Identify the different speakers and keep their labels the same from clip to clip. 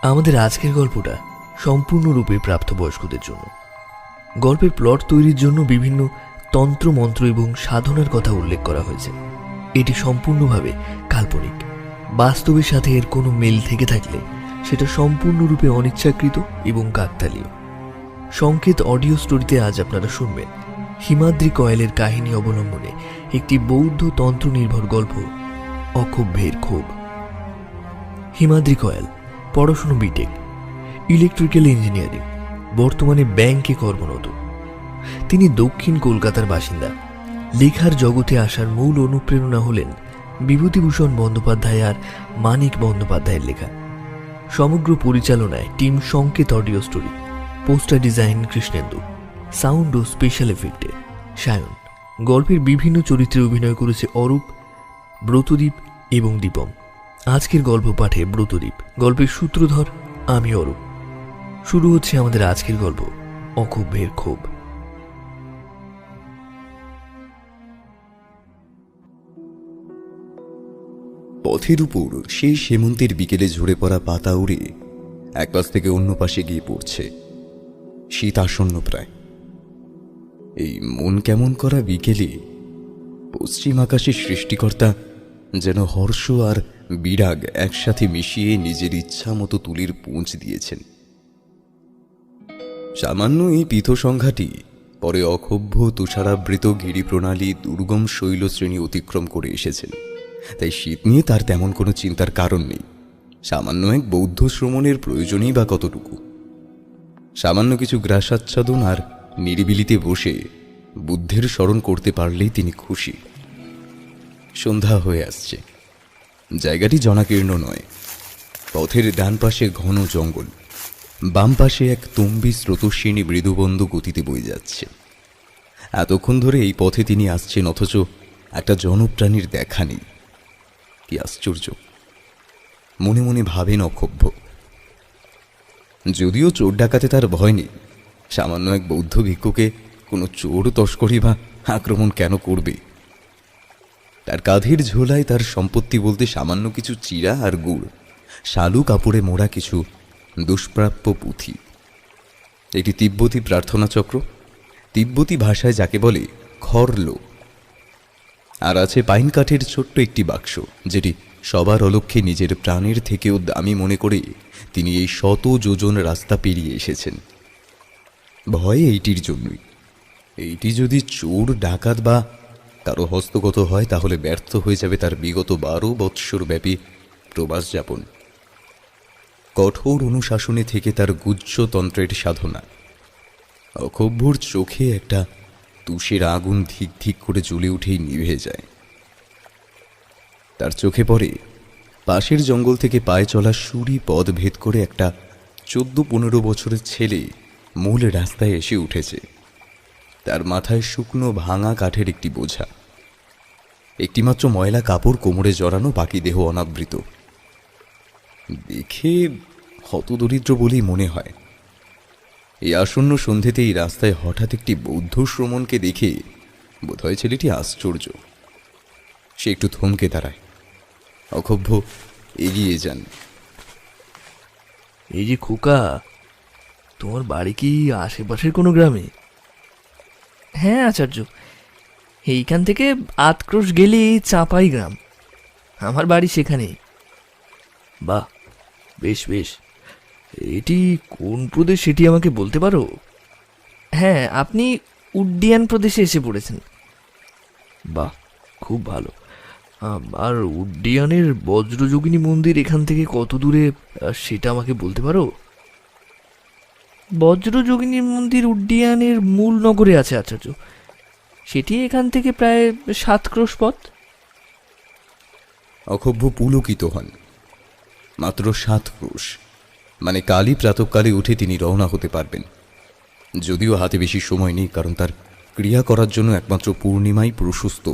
Speaker 1: আমাদের আজকের গল্পটা সম্পূর্ণরূপে প্রাপ্তবয়স্কদের জন্য। গল্পের প্লট তৈরির জন্য বিভিন্ন তন্ত্র মন্ত্র এবং সাধনার কথা উল্লেখ করা হয়েছে। এটি সম্পূর্ণভাবে কাল্পনিক। বাস্তবের সাথে এর কোনো মেল থেকে থাকলে সেটা সম্পূর্ণরূপে অনিচ্ছাকৃত এবং কাকতালীয়। সংকেত অডিও স্টোরিতে আজ আপনারা শুনবেন হিমাদ্রি কয়েলের কাহিনী অবলম্বনে একটি বৌদ্ধ তন্ত্র নির্ভর গল্প, অক্ষোভ্যের ক্ষোভ। হিমাদ্রি কয়েল পড়াশুনো বিটেক, ইলেকট্রিক্যাল ইঞ্জিনিয়ারিং, বর্তমানে ব্যাংকে কর্মরত। তিনি দক্ষিণ কলকাতার বাসিন্দা। লেখার জগতে আসার মূল অনুপ্রেরণা হলেন বিভূতিভূষণ বন্দ্যোপাধ্যায় আর মানিক বন্দ্যোপাধ্যায়ের লেখা। সমগ্র পরিচালনায় টিম সংকেত audio story, poster design Krishnendu, sound ও স্পেশাল এফেক্টে সায়ন। গল্পের বিভিন্ন চরিত্রে অভিনয় করেছে অরূপ, ব্রতদীপ এবং দীপম। আজকের গল্প পাঠে ব্রতদীপ, গল্পের সূত্রধর আমি অরূপ। শুরু হচ্ছে আমাদের আজকের গল্প, অক্ষোভ্যের ক্ষোভ।
Speaker 2: পথের উপর সেই সেমন্তের বিকেলে ঝরে পড়া পাতা উড়ে এক পাশ থেকে অন্য পাশে গিয়ে পড়ছে। শীত আসন্ন প্রায়। এই মন কেমন করা বিকেলে পশ্চিম আকাশের সৃষ্টিকর্তা যেন হর্ষ আর বিরাগ একসাথে মিশিয়ে নিজের ইচ্ছা মতো তুলির পুঁজ দিয়েছেন। সামান্য এই পীথসংখ্যাটি পরে অক্ষোভ্য তুষারাবৃত গিরিপ্রণালী দুর্গম শৈলশ্রেণী অতিক্রম করে এসেছেন। তাই শীত নিয়ে তার তেমন কোনো চিন্তার কারণ নেই। সামান্য এক বৌদ্ধ শ্রমণের প্রয়োজনই বা কতটুকু। সামান্য কিছু গ্রাসাচ্ছাদন আর নিরিবিলিতে বসে বুদ্ধের স্মরণ করতে পারলেই তিনি খুশি। সন্ধ্যা হয়ে আসছে। জায়গাটি জনাকীর্ণ নয়। পথের ডান পাশে ঘন জঙ্গল, বাম পাশে এক তম্বি স্রোতস্বিনী মৃদুবন্ধ গতিতে বয়ে যাচ্ছে। এতক্ষণ ধরে এই পথে তিনি আসছেন, অথচ একটা জনপ্রাণীর দেখা নেই। কি আশ্চর্য! মনে মনে ভাবেন অক্ষোভ্য। যদিও চোর ডাকাতে তার ভয় নেই, সামান্য এক বৌদ্ধ ভিক্ষুকে কোনো চোর তস্করি বা আক্রমণ কেন করবে? তার কাঁধের ঝোলায় তার সম্পত্তি বলতে সামান্য কিছু চিরা আর গুড়, শালু কাপড়ে মোড়া কিছু দুষ্প্রাপ্য পুঁথি, একটি তিব্বতী প্রার্থনা চক্র, তিব্বতী ভাষায় যাকে বলে খরলো, আর আছে পাইন কাঠের ছোট্ট একটি বাক্স, যেটি সবার অলক্ষ্যে নিজের প্রাণের থেকেও দামি মনে করে তিনি এই শত যোজন রাস্তা পেরিয়ে এসেছেন। ভয় এইটির জন্যই। এইটি যদি চোর ডাকাত বা কারো হস্তগত হয়, তাহলে ব্যর্থ হয়ে যাবে তার বিগত 12 বৎসর ব্যাপী প্রবাস যাপন। কঠোর অনুশাসনে থেকে তার গুহ্যতন্ত্রের সাধনা। অক্ষোভ্যর চোখে একটা তুষের আগুন ধিক ধিক করে জ্বলে উঠেই নিভে যায়। তার চোখে পড়ে পাশের জঙ্গল থেকে পায়ে চলা সুরি পথ ভেদ করে একটা 14-15 বছরের ছেলে মূল রাস্তায় এসে উঠেছে। তার মাথায় শুকনো ভাঙা কাঠের একটি বোঝা, একটিমাত্র ময়লা কাপড় কোমরে জড়ানো, বাকি দেহ অনাবৃত। দেখে হতদরিদ্র বলেই মনে হয়। এই আসন্ন সন্ধেতে এই রাস্তায় হঠাৎ একটি বৌদ্ধ শ্রমণকে দেখে বোধহয় ছেলেটি আশ্চর্য। সে একটু থমকে দাঁড়ায়। অক্ষোভ্য এগিয়ে যান।
Speaker 1: এই যে খোকা, তোমার বাড়ি কি আশেপাশের কোনো গ্রামে? হ্যাঁ আচার্য, এইখান থেকে 8 ক্রোশ গেলে চাঁপাই গ্রাম। আমার বাড়ি সেখানেই। বাহ, বেশ বেশ। এটি কোন প্রদেশ সেটি আমাকে বলতে পারো? হ্যাঁ, আপনি উড্ডিয়ান প্রদেশে এসে পড়েছেন। বাহ, খুব ভালো। আর উড্ডিয়ানের বজ্রযোগিনী মন্দির এখান থেকে কত দূরে সেটা আমাকে বলতে পারো? বজ্রযোগিনী মন্দির উড্ডিয়ানের মূল নগরে আছে আচার্য। সেটি এখান থেকে প্রায় 7 ক্রোশ পথ।
Speaker 2: অক্ষোভ্য পুলকিত হন। মাত্র 7 ক্রোশ, মানে কালই প্রাতঃকালে উঠে তিনি রওনা হতে পারবেন। যদিও হাতে বেশি সময় নেই, কারণ তার ক্রিয়া করার জন্য একমাত্র পূর্ণিমাই প্রশস্ত।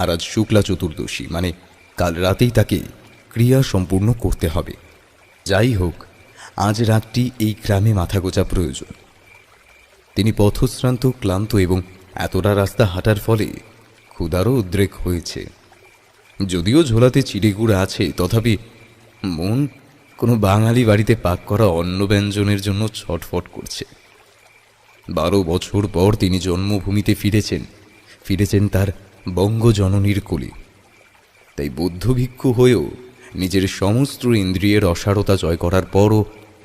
Speaker 2: আর আজ শুক্লা চতুর্দশী, মানে কাল রাতেই তাকে ক্রিয়া সম্পূর্ণ করতে হবে। যাই হোক, আজ রাতটি এই গ্রামে মাথা গোঁজা প্রয়োজন। তিনি পথশ্রান্ত, ক্লান্ত এবং এতটা রাস্তা হাঁটার ফলে ক্ষুধারও উদ্রেক হয়েছে। যদিও ঝোলাতে চিড়েগুড় আছে, তথাপি মন কোনো বাঙালি বাড়িতে পাক করা অন্ন ব্যঞ্জনের জন্য ছটফট করছে। 12 বছর পর তিনি জন্মভূমিতে ফিরেছেন তার বঙ্গজননীর কোলে। তাই বৌদ্ধ ভিক্ষু হয়েও নিজের সমস্ত ইন্দ্রিয়ের অসারতা জয় করার পরও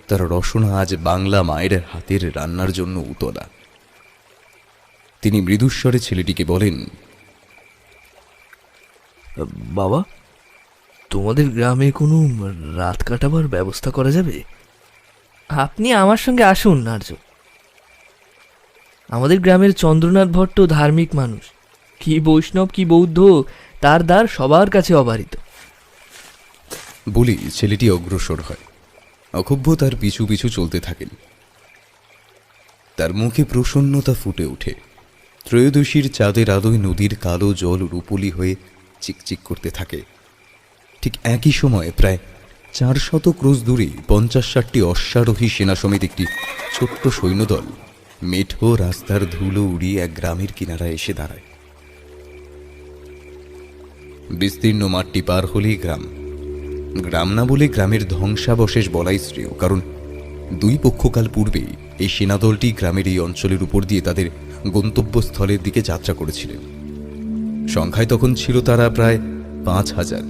Speaker 2: তার রসনা আজ বাংলা মায়ের হাতের রান্নার জন্য উতলা। তিনি মৃদুস্বরে ছেলেটিকে বলেন,
Speaker 1: বাবা, তোমাদের গ্রামে কোনো রাত কাটাবার ব্যবস্থা করা যাবে? আপনি আমার সঙ্গে আসুন আর্য। আমাদের গ্রামের চন্দ্রনাথ ভট্ট ধার্মিক মানুষ, কি বৈষ্ণব কি বৌদ্ধ, তার দ্বার সবার কাছে অবারিত।
Speaker 2: বলি ছেলেটি অগ্রসর হয়। অক্ষোভ্য তার পিছু পিছু চলতে থাকেন। তার মুখে প্রসন্নতা ফুটে ওঠে। ত্রয়োদশীর চাঁদের আলোয় নদীর কালো জল রূপলি হয়ে চিকচিক করতে থাকে। ঠিক একই সময়ে প্রায় 400 ক্রোশ দূরে 50-60টি অশ্বারোহী সেনা সমেত একটি ছোট্ট সৈন্যদল মেঠো রাস্তার ধুলো উড়িয়ে এক গ্রামের কিনারায় এসে দাঁড়ায়। বিস্তীর্ণ মাঠটি পার হলেই গ্রাম না বলে গ্রামের ধ্বংসাবশেষ বলাই শ্রেয়, কারণ 2 পক্ষকাল পূর্বে এই সেনাদলটি গ্রামের এই অঞ্চলের উপর দিয়ে তাদের গন্তব্যস্থলের দিকে যাত্রা করেছিলেন। সংখ্যায় তখন ছিল তারা প্রায় 5000।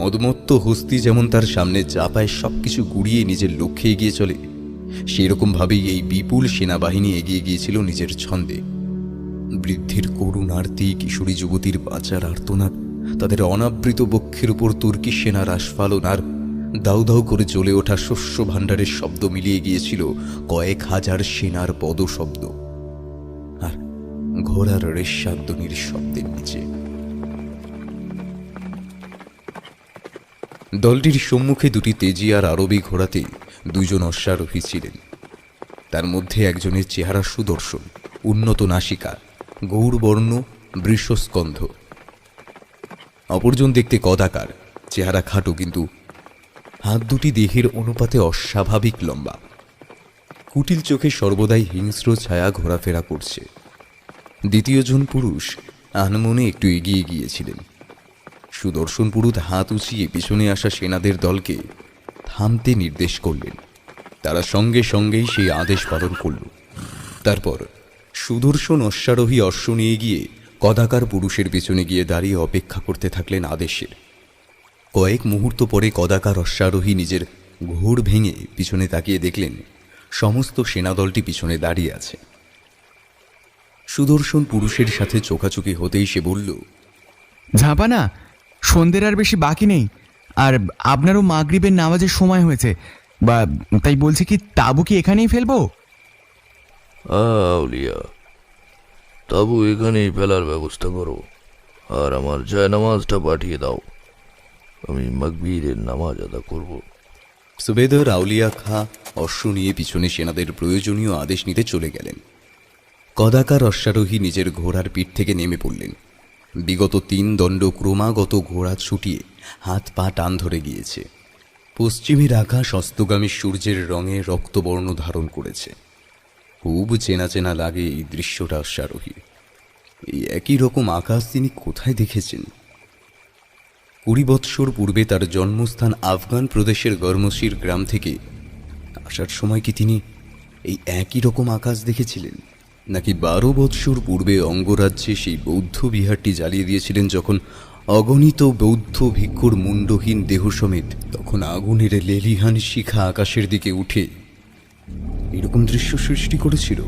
Speaker 2: মদমত্ত হস্তি যেমন তার সামনে যা পায় সবকিছু গুড়িয়ে নিজের লক্ষ্যে এগিয়ে চলে, সেরকমভাবেই এই বিপুল সেনাবাহিনী এগিয়ে গিয়েছিল নিজের ছন্দে। বৃদ্ধির করুণার্তি, কিশোরী যুবতীর বাঁচার আর্তনাদ, তাদের অনাবৃত বক্ষের উপর তুর্কি সেনার আস্ফালন আর দাউ দাউ করে জ্বলে ওঠা শস্য ভাণ্ডারের শব্দ মিলিয়ে গিয়েছিল কয়েক হাজার সেনার পদশব্দ আর ঘোড়ার রেশাধ্বনির শব্দের নিচে। দলটির সম্মুখে 2টি তেজি আর আরবি ঘোড়াতে 2 জন অশ্বারোহী ছিলেন। তার মধ্যে একজনের চেহারা সুদর্শন, উন্নত নাসিকা, গৌরবর্ণ, বৃষস্কন্ধ। অপরজন দেখতে কদাকার, চেহারা খাটো, কিন্তু হাত দুটি দেহের অনুপাতে অস্বাভাবিক লম্বা। কুটিল চোখে সর্বদাই হিংস্র ছায়া ঘোরাফেরা করছে। দ্বিতীয়জন পুরুষ আনমনে একটু এগিয়ে গিয়েছিলেন। সুদর্শন পুরুষ হাত উঁচিয়ে পিছনে আসা সেনাদের দলকে থামতে নির্দেশ করলেন। তারা সঙ্গে সঙ্গেই সেই আদেশ পালন করল। তারপর সুদর্শন অশ্বারোহী অশ্ব নিয়ে গিয়ে কদাকার পুরুষের পেছনে গিয়ে দাঁড়িয়ে অপেক্ষা করতে থাকলেন আদেশের। কয়েক মুহূর্ত পরে কদাকার অশ্বারোহী নিজের ঘোড় ভেঙে পিছনে তাকিয়ে দেখলেন সমস্ত সেনাদলটি পিছনে দাঁড়িয়ে আছে। সুদর্শন পুরুষের সাথে চোখাচোখি হতেই সে বলল,
Speaker 3: ঝাঁপানা, সন্ধ্যের আর বেশি বাকি নেই, আর আপনারও মাগরিবের নামাজের সময় হয়েছে, বা তাই বলছি কি তাবু কি এখানেই ফেলবো?
Speaker 1: আউলিয়া, তাবু এখানেই ফেলার ব্যবস্থা করো, আর আমার জায়নামাজটা পাঠিয়ে দাও, আমি মাগরিবের নামাজ আদা করব।
Speaker 2: সুবেদার আউলিয়া খা অশ্ব নিয়ে পিছনে সেনাদের প্রয়োজনীয় আদেশ নিতে চলে গেলেন। কদাকার অশ্বারোহী নিজের ঘোড়ার পিঠ থেকে নেমে পড়লেন। বিগত 3 দণ্ড ক্রমাগত ঘোড়া ছুটিয়ে হাত পা টান ধরে গিয়েছে। পশ্চিমের আকাশ অস্তগামী সূর্যের রঙে রক্তবর্ণ ধারণ করেছে। খুব চেনা চেনা লাগে এই দৃশ্যটা অশ্বারোহী। এই একই রকম আকাশ তিনি কোথায় দেখেছেন? 20 বৎসর পূর্বে তার জন্মস্থান আফগান প্রদেশের গরমসির গ্রাম থেকে আসার সময় কি তিনি এই একই রকম আকাশ দেখেছিলেন, নাকি 12 বৎসর পূর্বে অঙ্গরাজ্যে সেই বৌদ্ধ বিহারটি জ্বালিয়ে দিয়েছিলেন যখন অগণিত বৌদ্ধ ভিক্ষুর মুন্ডহীন দেহ সমেত তখন আগুনের লেলিহান শিখা আকাশের দিকে উঠে এরকম দৃশ্য সৃষ্টি করেছিল?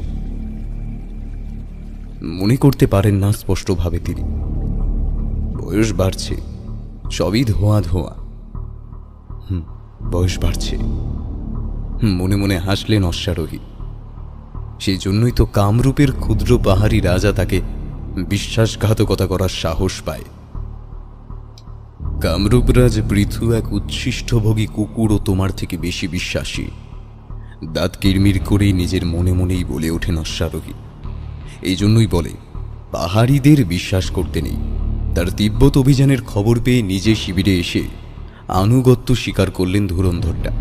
Speaker 2: মনে করতে পারেন না স্পষ্টভাবে তিনি। বয়স বাড়ছে, সবই ধোঁয়া ধোঁয়া। বয়স বাড়ছে। মনে মনে হাসলেন অশ্বারোহী। সেই জন্যই তো কামরূপের ক্ষুদ্র পাহাড়ি রাজা তাকে বিশ্বাসঘাতকতা করার সাহস পায়। কামরূপরাজ পৃথু এক উচ্ছিষ্টভোগী কুকুরও তোমার থেকে বেশি বিশ্বাসী। দাঁত কিরমির করেই নিজের মনে মনেই বলে ওঠেন অশ্বারোহী। এই জন্যই বলে পাহাড়িদের বিশ্বাস করতে নেই। তার তিব্বত অভিযানের খবর পেয়ে নিজে শিবিরে এসে আনুগত্য স্বীকার করলেন ধুরন্ধরটা।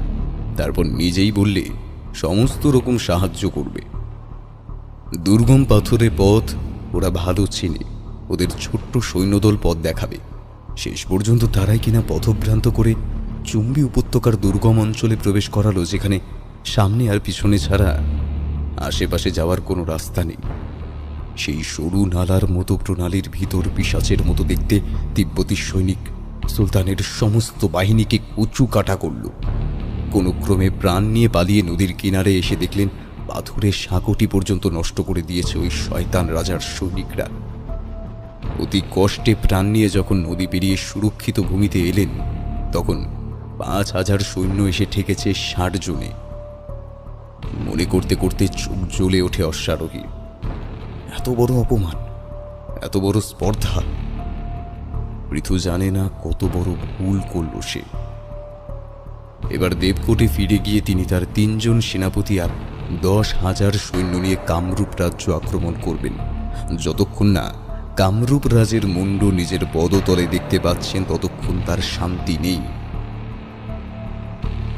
Speaker 2: তারপর নিজেই বললে সমস্ত রকম সাহায্য করবে। দুর্গম পাথরে পথ ওরা ভালো চেনে, ওদের ছোট্ট সৈন্যদল পথ দেখাবে। শেষ পর্যন্ত তারাই কিনা পথভ্রান্ত করে চুম্বি উপত্যকার দুর্গম অঞ্চলে প্রবেশ করালো, যেখানে সামনে আর পিছনে ছাড়া আশেপাশে যাওয়ার কোনো রাস্তা নেই। সেই সরু নালার মতো প্রণালীর ভিতর পিশাচের মতো দেখতে তিব্বতী সৈনিক সুলতানের সমস্ত বাহিনীকে উঁচু কাটা করল। কোনো ক্রমে প্রাণ নিয়ে পালিয়ে নদীর কিনারে এসে দেখলেন পাথরের সাঁকোটি পর্যন্ত নষ্ট করে দিয়েছে ওই শয়তান রাজার সৈনিকরা। অতি কষ্টে প্রাণ নিয়ে যখন নদী পেরিয়ে সুরক্ষিত ভূমিতে এলেন, তখন 5,000 সৈন্য এসে ঠেকেছে 60 জনে। মনে করতে করতে চোখ জ্বলে ওঠে অশ্বারোহী। এত বড় অপমান, এত বড় স্পর্ধা! পৃথু জানে না কত বড় ভুল করল সে। এবার দেবকোটে ফিরে গিয়ে তিনি তার 3 জন সেনাপতি আর 10,000 সৈন্য নিয়ে কামরূপ রাজ্য আক্রমণ করবেন। যতক্ষণ না কামরূপ রাজের মুন্ড নিজের পদতলে দেখতে পাচ্ছেন, ততক্ষণ তার শান্তি নেই।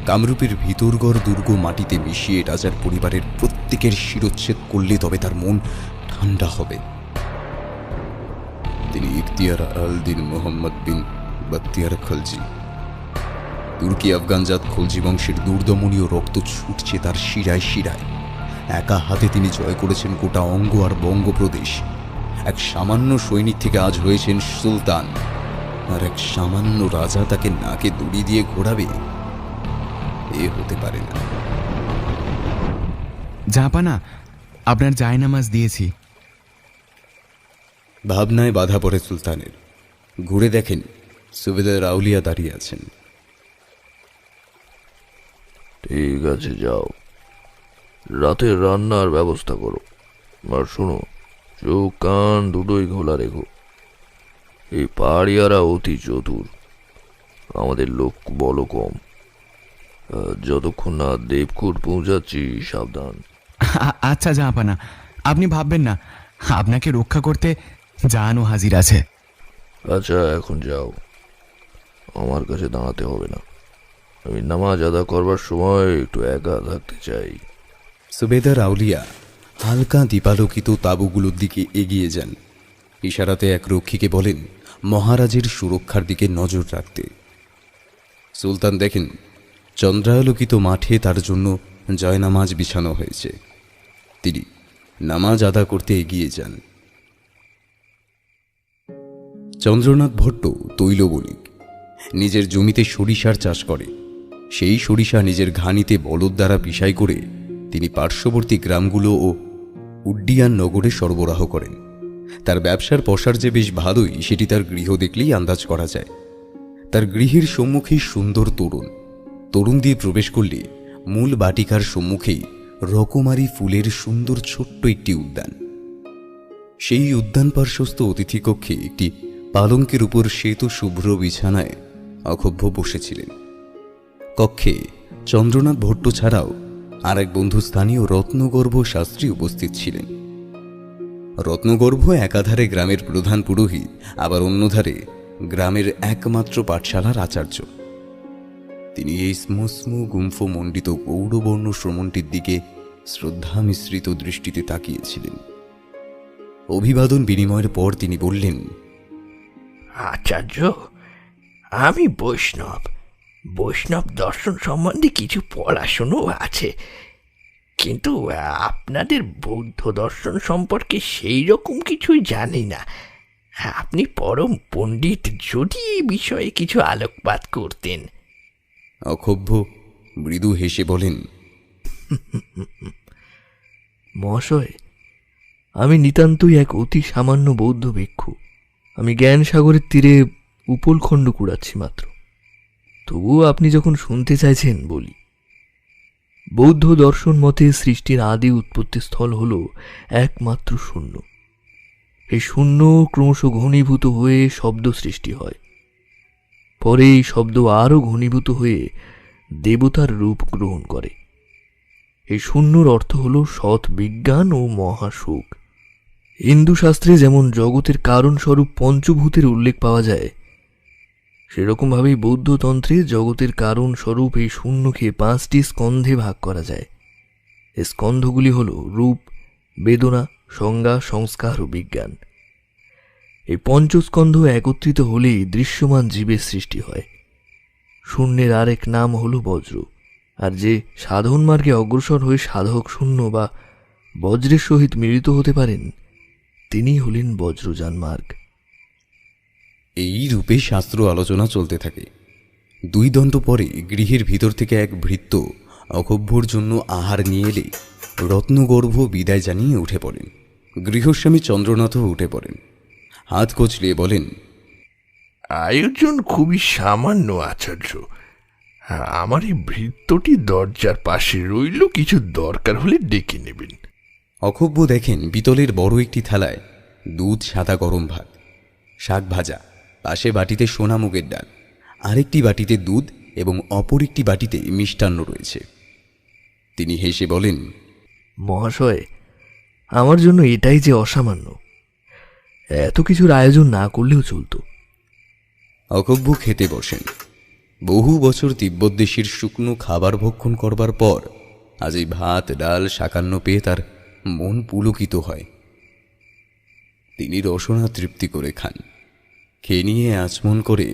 Speaker 2: কামরূপের ভিতরগড় দুর্গ মাটিতে মিশিয়ে রাজার পরিবারের প্রত্যেকের শিরচ্ছেদ করলে তবে তার মন ঠান্ডা হবে। তিনি ইখতিয়ার আল-দিন মোহাম্মদ বিন বখতিয়ার খলজি, তুর্কি আফগানজাত খলজি বংশের দুর্দমনীয় রক্ত ছুটছে তার শিরায় শিরায়। একা হাতে তিনি জয় করেছেন গোটা অঙ্গ আর বঙ্গপ্রদেশ। এক সামান্য সৈনিক থেকে আজ হয়েছেন সুলতান, আর এক সামান্য রাজা তাকে নাকে দড়ি দিয়ে ঘোরাবে? এ হতে পারে না।
Speaker 3: জাহাপানা, আপনার জায়নামাজ দিয়েছি।
Speaker 2: ভাবনায় বাধা পড়ে সুলতানের। ঘুরে দেখেন সুবেদার আউলিয়া দাঁড়িয়ে আছেন।
Speaker 1: ঠিক আছে, যাও, রাতের রান্নার ব্যবস্থা করো। আর শোনো, চোখ কান দুটোই খোলা রেখো। এই পাহাড়িয়ারা অতি চতুর, আমাদের লোক বল কম। যতক্ষণ না দেবকুট পৌঁছাচ্ছি, সাবধান।
Speaker 3: আচ্ছা জাহাপানা, আপনি ভাববেন না, আপনাকে রক্ষা করতে জাহানও হাজির আছে।
Speaker 1: আচ্ছা, এখন যাও, আমার কাছে দাঁড়াতে হবে না। আমি নামাজ আদা করবার সময় একটু একা থাকতে চাই।
Speaker 2: সুবেদার আউলিয়া হালকা দীপালোকিত তাঁবুগুলোর দিকে এগিয়ে যান। ইশারাতে এক রক্ষীকে বলেন মহারাজের সুরক্ষার দিকে নজর রাখতে। সুলতান দেখেন চন্দ্রালোকিত মাঠে তার জন্য জয়নামাজ বিছানো হয়েছে। তিনি নামাজ আদা করতে এগিয়ে যান। চন্দ্রনাথ ভট্ট তৈল বণিক, নিজের জমিতে সরিষার চাষ করে। সেই সরিষা নিজের ঘানিতে বলদ দ্বারা পিষাই করে তিনি পার্শ্ববর্তী গ্রামগুলো ও উড্ডিয়ান নগরে সরবরাহ করেন। তার ব্যবসার প্রসার যে বেশ ভালোই, সেটি তার গৃহ দেখলেই আন্দাজ করা যায়। তার গৃহের সম্মুখেই সুন্দর তরুণ দিয়ে প্রবেশ করলে মূল বাটিকার সম্মুখেই রকমারি ফুলের সুন্দর ছোট্ট একটি উদ্যান। সেই উদ্যান পার্শ্বস্থ অতিথিকক্ষে একটি পালঙ্কের উপর শ্বেত শুভ্র বিছানায় অক্ষোভ্য বসেছিলেন। কক্ষে চন্দ্রনাথ ভট্ট ছাড়াও আর এক বন্ধু স্থানীয় রত্নগর্ভ শাস্ত্রী উপস্থিত ছিলেন। রত্নগর্ভ একাধারে গ্রামের প্রধান পুরোহিত, আবার অন্যধারে গ্রামের একমাত্র পাঠশালার আচার্য। তিনি এই স্মস্মু গুম্ফ মণ্ডিত গৌড়বর্ণ শ্রমণটির দিকে শ্রদ্ধা মিশ্রিত দৃষ্টিতে তাকিয়েছিলেন। অভিবাদন বিনিময়ের পর তিনি বললেন,
Speaker 4: আচার্য, আমি বৈষ্ণব দর্শন সম্বন্ধে কিছু পড়াশুনো আছে, কিন্তু আপনাদের বৌদ্ধ দর্শন সম্পর্কে সেই রকম কিছুই জানি না। আপনি পরম পণ্ডিত, যদি এই বিষয়ে কিছু আলোকপাত করতেন।
Speaker 2: অক্ষোভ্য মৃদু হেসে বলেন,
Speaker 1: মহাশয়, আমি নিতান্তই এক অতি সামান্য বৌদ্ধ ভিক্ষু। আমি জ্ঞান সাগরের তীরে উপলখণ্ড কুড়াচ্ছি মাত্র। তবুও আপনি যখন শুনতে চাইছেন, বলি। বৌদ্ধ দর্শন মতে সৃষ্টির আদি উৎপত্তি স্থল হল একমাত্র শূন্য। এই শূন্য ক্রমশ ঘনীভূত হয়ে শব্দ সৃষ্টি হয়। পরে এই শব্দ আরও ঘনীভূত হয়ে দেবতার রূপ গ্রহণ করে। এই শূন্যর অর্থ হল সৎ বিজ্ঞান ও মহাসুখ। হিন্দু শাস্ত্রে যেমন জগতের কারণস্বরূপ পঞ্চভূতের উল্লেখ পাওয়া যায়, সেরকমভাবেই বৌদ্ধতন্ত্রে জগতের কারণ স্বরূপ এই শূন্যকে 5টি স্কন্ধে ভাগ করা যায়। এই স্কন্ধগুলি হল রূপ, বেদনা, সংজ্ঞা, সংস্কার ও বিজ্ঞান। এই পঞ্চস্কন্ধ একত্রিত হলেই দৃশ্যমান জীবের সৃষ্টি হয়। শূন্যের আরেক নাম হলো বজ্র। আর যে সাধন মার্গে অগ্রসর হয়ে সাধক শূন্য বা বজ্রের সহিত মিলিত হতে পারেন, তিনিই হলেন বজ্রযান মার্গ।
Speaker 2: এই রূপে শাস্ত্র আলোচনা চলতে থাকে। 2 দণ্ড পরে গৃহের ভিতর থেকে এক ভৃত্য অক্ষোভ্যর জন্য আহার নিয়ে এলে রত্নগর্ভ বিদায় জানিয়ে উঠে পড়েন। গৃহস্বামী চন্দ্রনাথও উঠে পড়েন, হাত কচলিয়ে বলেন,
Speaker 4: আয়োজন খুবই সামান্য আচার্য। আমার এই ভৃত্যটি দরজার পাশে রইল, কিছু দরকার হলে ডেকে নেবেন।
Speaker 2: অক্ষোভ্য দেখেন পিতলের বড় একটি থালায় দুধ, সাদা গরম ভাত, শাক ভাজা, পাশে বাটিতে সোনা মুগের ডাল, আরেকটি বাটিতে দুধ এবং অপর একটি বাটিতে মিষ্টান্ন রয়েছে। তিনি হেসে বলেন,
Speaker 1: মহাশয়, আমার জন্য এটাই যে অসামান্য। এত কিছুর আয়োজন না করলেও চলতো।
Speaker 2: অক্ষোভ্য খেতে বসেন। বহু বছর তিব্বত দেশের শুকনো খাবার ভক্ষণ করবার পর আজ এই ভাত, ডাল, শাকান্ন পেয়ে তার মন পুলকিত হয়। তিনি রসনা তৃপ্তি করে খান। খেয়ে নিয়ে আচমন করে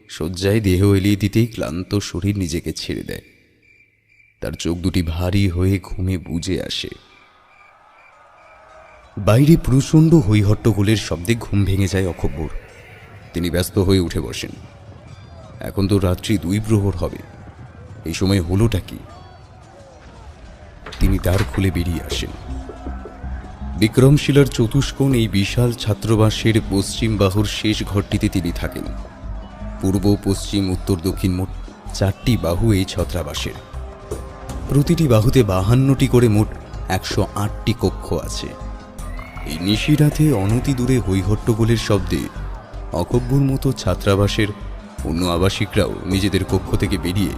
Speaker 2: শয্যায় দেহ এলিয়ে দিতেই ক্লান্ত শরীর নিজেকে ছেড়ে দেয়। তার চোখ দুটি ভারী হয়ে ঘুমে বুজে আসে। বাইরে প্রচণ্ড হৈহট্টগোলের শব্দে ঘুম ভেঙে যায় অক্ষোভ্যর। তিনি ব্যস্ত হয়ে উঠে বসেন। এখন তো রাত্রি 2 প্রহর হবে, এই সময় হলোটা কি? তিনি দ্বার খুলে বেরিয়ে আসেন। বিক্রমশিলার চতুষ্কোণ এই বিশাল ছাত্রাবাসের পশ্চিম বাহুর শেষ ঘরটিতে তিনি থাকেন। পূর্ব, পশ্চিম, উত্তর, দক্ষিণ মোট 4টি বাহু এই ছত্রাবাসের। প্রতিটি বাহুতে 52টি করে মোট 108টি কক্ষ আছে। এই নিশিরাতে অনতি দূরে হৈহট্টগোলের শব্দে অক্ষোভ্যর মতো ছাত্রাবাসের অন্য আবাসিকরাও নিজেদের কক্ষ থেকে বেরিয়ে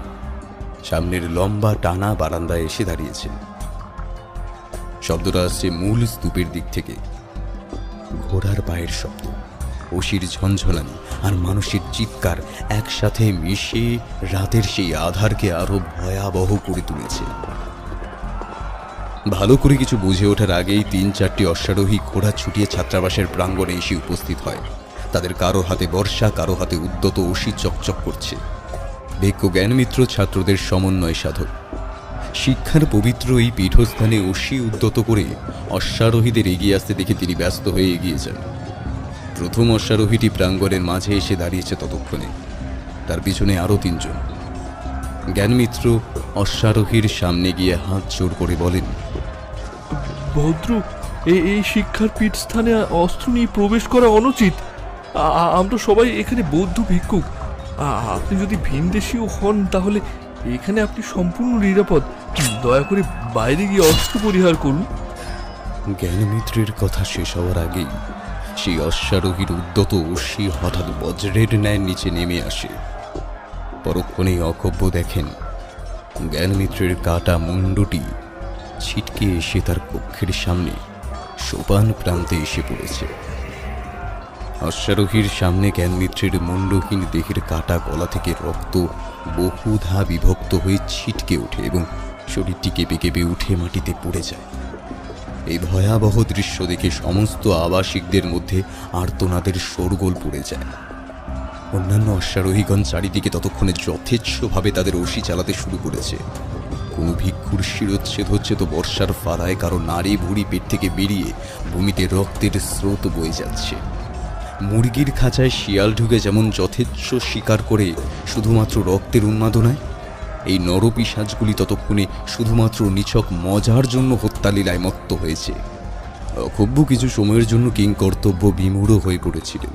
Speaker 2: সামনের লম্বা টানা বারান্দায় এসে দাঁড়িয়েছেন। শব্দটা আসছে মূল স্তূপের দিক থেকে। ঘোড়ার পায়ের শব্দ, অসির ঝনঝনানি আর মানুষের চিৎকার একসাথে মিশে রাতের সেই আধারকে আরো ভয়াবহ করে তুলেছে। ভালো করে কিছু বুঝে ওঠার আগেই 3-4টি অশ্বারোহী ঘোড়া ছুটিয়ে ছাত্রাবাসের প্রাঙ্গণে এসে উপস্থিত হয়। তাদের কারো হাতে বর্ষা, কারো হাতে উদ্যত অসি চকচক করছে। ভিক্ষু জ্ঞানমিত্র ছাত্রদের সমন্বয় সাধক। শিক্ষার পবিত্র এই পীঠস্থানে অসি উদ্যত করে অশ্বারোহীদের এগিয়ে আসতে দেখে তিনি ব্যস্ত হয়ে এগিয়ে যান। প্রথম অশ্বারোহীটি প্রাঙ্গণের মাঝে এসে দাঁড়িয়েছে ততক্ষণে। তার পিছনে আরও 3 জন। জ্ঞানমিত্র অশ্বারোহীর সামনে গিয়ে হাত জোড় করে বলেন,
Speaker 5: ভদ্র, এই শিক্ষার পীঠস্থানে অস্ত্র নিয়ে প্রবেশ করা অনুচিত। আমরা সবাই এখানে বৌদ্ধ ভিক্ষুক। আপনি যদি ভিনদেশীয় হন তাহলে এখানে আপনি সম্পূর্ণ নিরাপদ। দয়া করে বাইরে গিয়ে অস্ত্র পরিহার করুন।
Speaker 2: জ্ঞানমিত্রের কথা শেষ হওয়ার আগেই সেই অশ্বারোহীর উদ্যত অশ্বি হঠাৎ বজ্রের ন্যায় নিচে নেমে আসে। পরক্ষণেই অক্ষোভ্য দেখেন জ্ঞানমিত্রের কাটা মুণ্ডটি ছিটকে এসে তার কক্ষের সামনে সোপান প্রান্তে এসে পড়েছে। অশ্বারোহীর সামনে জ্ঞানমিত্রের মুণ্ডহীন দেহের কাটা গলা থেকে রক্ত বহুধা বিভক্ত হয়ে ছিটকে ওঠে এবং শরীরটি কেঁপে কেঁপে উঠে মাটিতে পড়ে যায়। এই ভয়াবহ দৃশ্য দেখে সমস্ত আবাসিকদের মধ্যে আর্তনাদের শোরগোল পড়ে যায়। অন্যান্য অশ্বারোহীগণ চারিদিকে ততক্ষণে যথেচ্ছভাবে তাদের অসি চালাতে শুরু করেছে। কোনো ভিক্ষুর শিরোচ্ছেদ হচ্ছে তো বর্ষার ফালায় কারো নাড়ি ভুঁড়ি পেট থেকে বেরিয়ে ভূমিতে রক্তের স্রোত বয়ে যাচ্ছে। মুরগির খাঁচায় শিয়াল ঢুকে যেমন যথেচ্ছ শিকার করে শুধুমাত্র রক্তের উন্মাদনায়, এই নরপিশাচগুলি ততক্ষণে শুধুমাত্র নিছক মজার জন্য হত্যালীলায় মত্ত হয়েছে। অক্ষোভ্য কিছু সময়ের জন্য কিংকর্তব্য বিমূঢ় হয়ে পড়েছিলেন।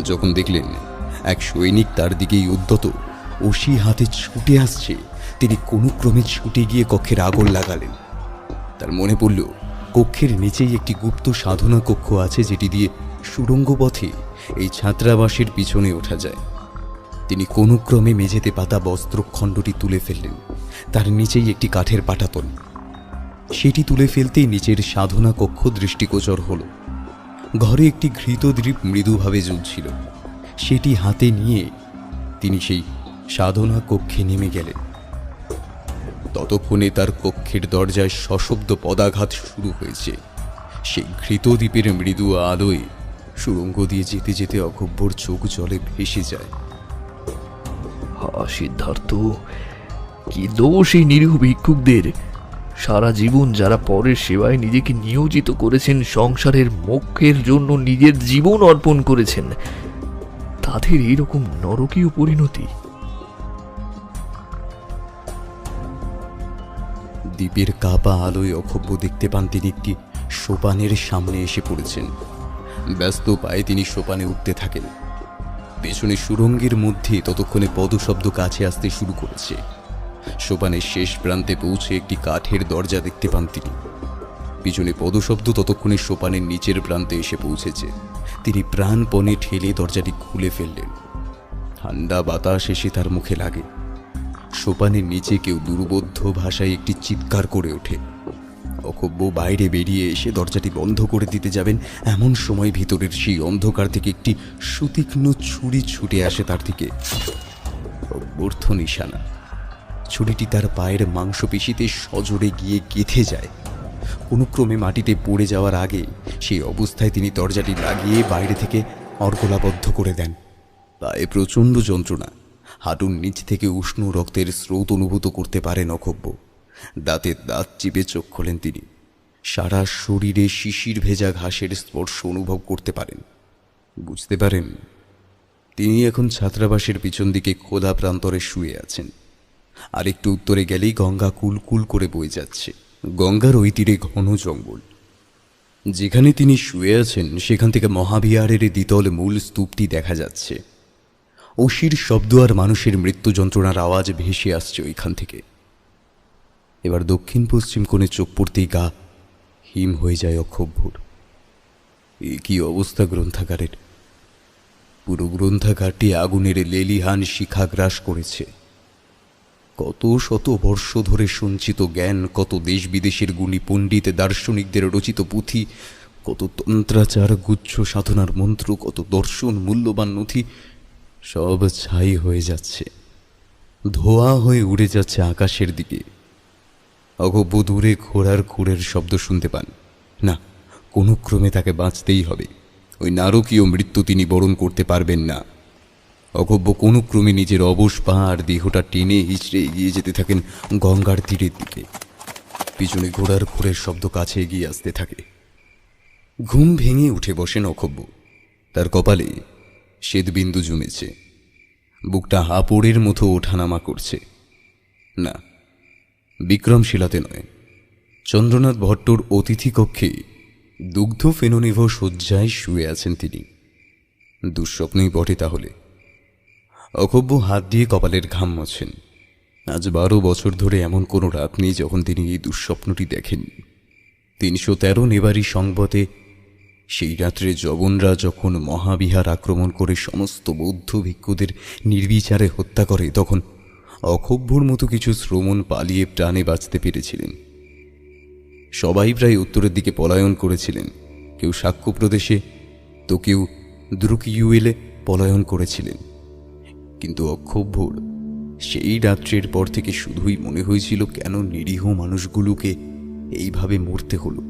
Speaker 2: যখন দেখলেন এক সৈনিক তার দিকেই উদ্যত অসি হাতে ছুটে আসছে, তিনি কোনো ক্রমে ছুটে গিয়ে কক্ষের আগুন লাগালেন। তার মনে পড়ল কক্ষের নিচেই একটি গুপ্ত সাধনা কক্ষ আছে, যেটি দিয়ে সুড়ঙ্গ পথে এই ছাত্রাবাসের পিছনে ওঠা যায়। তিনি কোনো ক্রমে মেঝেতে পাতা বস্ত্রখণ্ডটি তুলে ফেললেন। তার নিচেই একটি কাঠের পাটাতন। সেটি তুলে ফেলতেই নিচের সাধনা কক্ষ দৃষ্টিগোচর হল। ঘরে একটি ঘৃতদ্রীপ মৃদুভাবে জ্বলছিল। সেটি হাতে নিয়ে তিনি সেই সাধনা কক্ষে নেমে গেলেন। ততক্ষণে তার কক্ষের দরজায় সশব্দ পদাঘাত শুরু হয়েছে। সেই ঘৃতদ্বীপের মৃদু আলোয় সুড়ঙ্গ দিয়ে যেতে যেতে অক্ষোভ্যর চোখ জলে ভেসে যায়।
Speaker 1: সিদ্ধার্থ, কি দোষ এই নিরীহ ভিক্ষুকদের? সারা জীবন যারা পরের সেবায় নিজেকে নিয়োজিত করেছেন, সংসারের মোক্ষের জন্য নিজের জীবন অর্পণ করেছেন, তাদের এইরকম নরকীয় পরিণতি।
Speaker 2: দ্বীপের কাপা আলোয় অক্ষোভ্য দেখতে পান তিনি একটি সোপানের সামনে এসে পড়েছেন। ব্যস্ত পায়ে তিনি সোপানে উঠতে থাকেন। পেছনে সুরঙ্গের মধ্যে ততক্ষণে পদশব্দ কাছে আসতে শুরু করেছে। সোপানের শেষ প্রান্তে পৌঁছে একটি কাঠের দরজা দেখতে পান তিনি। পিছনে পদশব্দ ততক্ষণে সোপানের নিচের প্রান্তে এসে পৌঁছেছে। তিনি প্রাণপণে ঠেলে দরজাটি খুলে ফেললেন। ঠান্ডা বাতাস এসে তার মুখে লাগে। সোপানের নিচে কেউ দুর্বোধ্য ভাষায় একটি চিৎকার করে ওঠে। অক্ষোভ্য বাইরে বেরিয়ে এসে দরজাটি বন্ধ করে দিতে যাবেন, এমন সময় ভিতরের সেই অন্ধকার থেকে একটি সুতীক্ষ্ণ ছুরি ছুটে আসে তার দিকে। অব্যর্থ নিশানা। ছুরিটি তার পায়ের মাংসপেশিতে সজোরে গিয়ে গেঁথে যায়। কোনো ক্রমে মাটিতে পড়ে যাওয়ার আগে সেই অবস্থায় তিনি দরজাটি লাগিয়ে বাইরে থেকে অর্গলাবদ্ধ করে দেন। পায়ে প্রচণ্ড যন্ত্রণা। হাঁটুর নিচ থেকে উষ্ণ রক্তের স্রোত অনুভূত করতে পারেন অক্ষোভ্য। দাঁতে দাঁত চিপে চোখ খোলেন তিনি। সারা শরীরে শিশির ভেজা ঘাসের স্পর্শ অনুভব করতে পারেন। বুঝতে পারেন তিনি এখন ছাত্রাবাসের পিছন দিকে খোলা প্রান্তরে শুয়ে আছেন। আর একটু উত্তরে গেলেই গঙ্গা কুলকুল করে বয়ে যাচ্ছে। গঙ্গার ওই তীরে ঘন জঙ্গল। যেখানে তিনি শুয়ে আছেন সেখান থেকে মহাবিহারের দ্বিতল মূল স্তূপটি দেখা যাচ্ছে। অশির শব্দ আর মানুষের মৃত্যু যন্ত্রণার আওয়াজ ভেসে আসছে ওইখান থেকে। এবার দক্ষিণ পশ্চিম কোণে চোখ পড়তেই গা হিম হয়ে যায় অক্ষোভ্যর। এ কি অবস্থা গ্রন্থাগারের! পুরো গ্রন্থাগারটি আগুনের লেলিহান শিখা গ্রাস করেছে। কত শত বর্ষ ধরে সঞ্চিত জ্ঞান, কত দেশ বিদেশের গুণী পণ্ডিত দার্শনিকদের রচিত পুঁথি, কত তন্ত্রাচার গুচ্ছ সাধনার মন্ত্র, কত দর্শন মূল্যবান নথি সব ছাই হয়ে যাচ্ছে, ধোয়া হয়ে উড়ে যাচ্ছে আকাশের দিকে। অগভ্য দূরে ঘোড়ার খুঁড়ের শব্দ শুনতে পান। না, কোনো ক্রমে তাকে বাঁচতেই হবে। ওই নারকীয় মৃত্যু তিনি বরণ করতে পারবেন না। অগভ্য কোনো ক্রমে নিজের অবশ পা আর দেহটা টেনে হিচড়ে এগিয়ে যেতে থাকেন গঙ্গার তীরের দিকে। পিছনে ঘোড়ার খুঁড়ের শব্দ কাছে এগিয়ে আসতে থাকে। ঘুম ভেঙে উঠে বসেন অক্ষোভ্য। তার কপালে শ্বেতবিন্দু জমেছে। বুকটা হাঁপড়ের মতো ওঠানামা করছে। না, বিক্রমশিলাতে নয়, চন্দ্রনাথ ভট্টর অতিথি কক্ষে দুগ্ধ ফেননিভ শয্যায় শুয়ে আছেন তিনি। দুঃস্বপ্নই বটে তাহলে। অক্ষোভ্য হাত দিয়ে কপালের ঘাম মোছেন। আজ 12 বছর ধরে এমন কোনো রাত নেই যখন তিনি এই দুঃস্বপ্নটি দেখেননি। 313 নেবারি সংবতে সেই রাত্রে জবনরা যখন মহাবিহার আক্রমণ করে সমস্ত বৌদ্ধ ভিক্ষুদের নির্বিচারে হত্যা করে, তখন অক্ষোভ্যর মতো কিছু শ্রমণ পালিয়ে প্রাণে বাঁচতে পেরেছিলেন। সবাই প্রায় উত্তরের দিকে পলায়ন করেছিলেন। কেউ সাক্ষ্য প্রদেশে, তো কেউ দ্রুকিউয়েলে পলায়ন করেছিলেন। কিন্তু অক্ষোভ্যর সেই রাত্রের পর থেকে শুধুই মনে হয়েছিল, কেন নিরীহ মানুষগুলোকে এইভাবে মরতে হলো,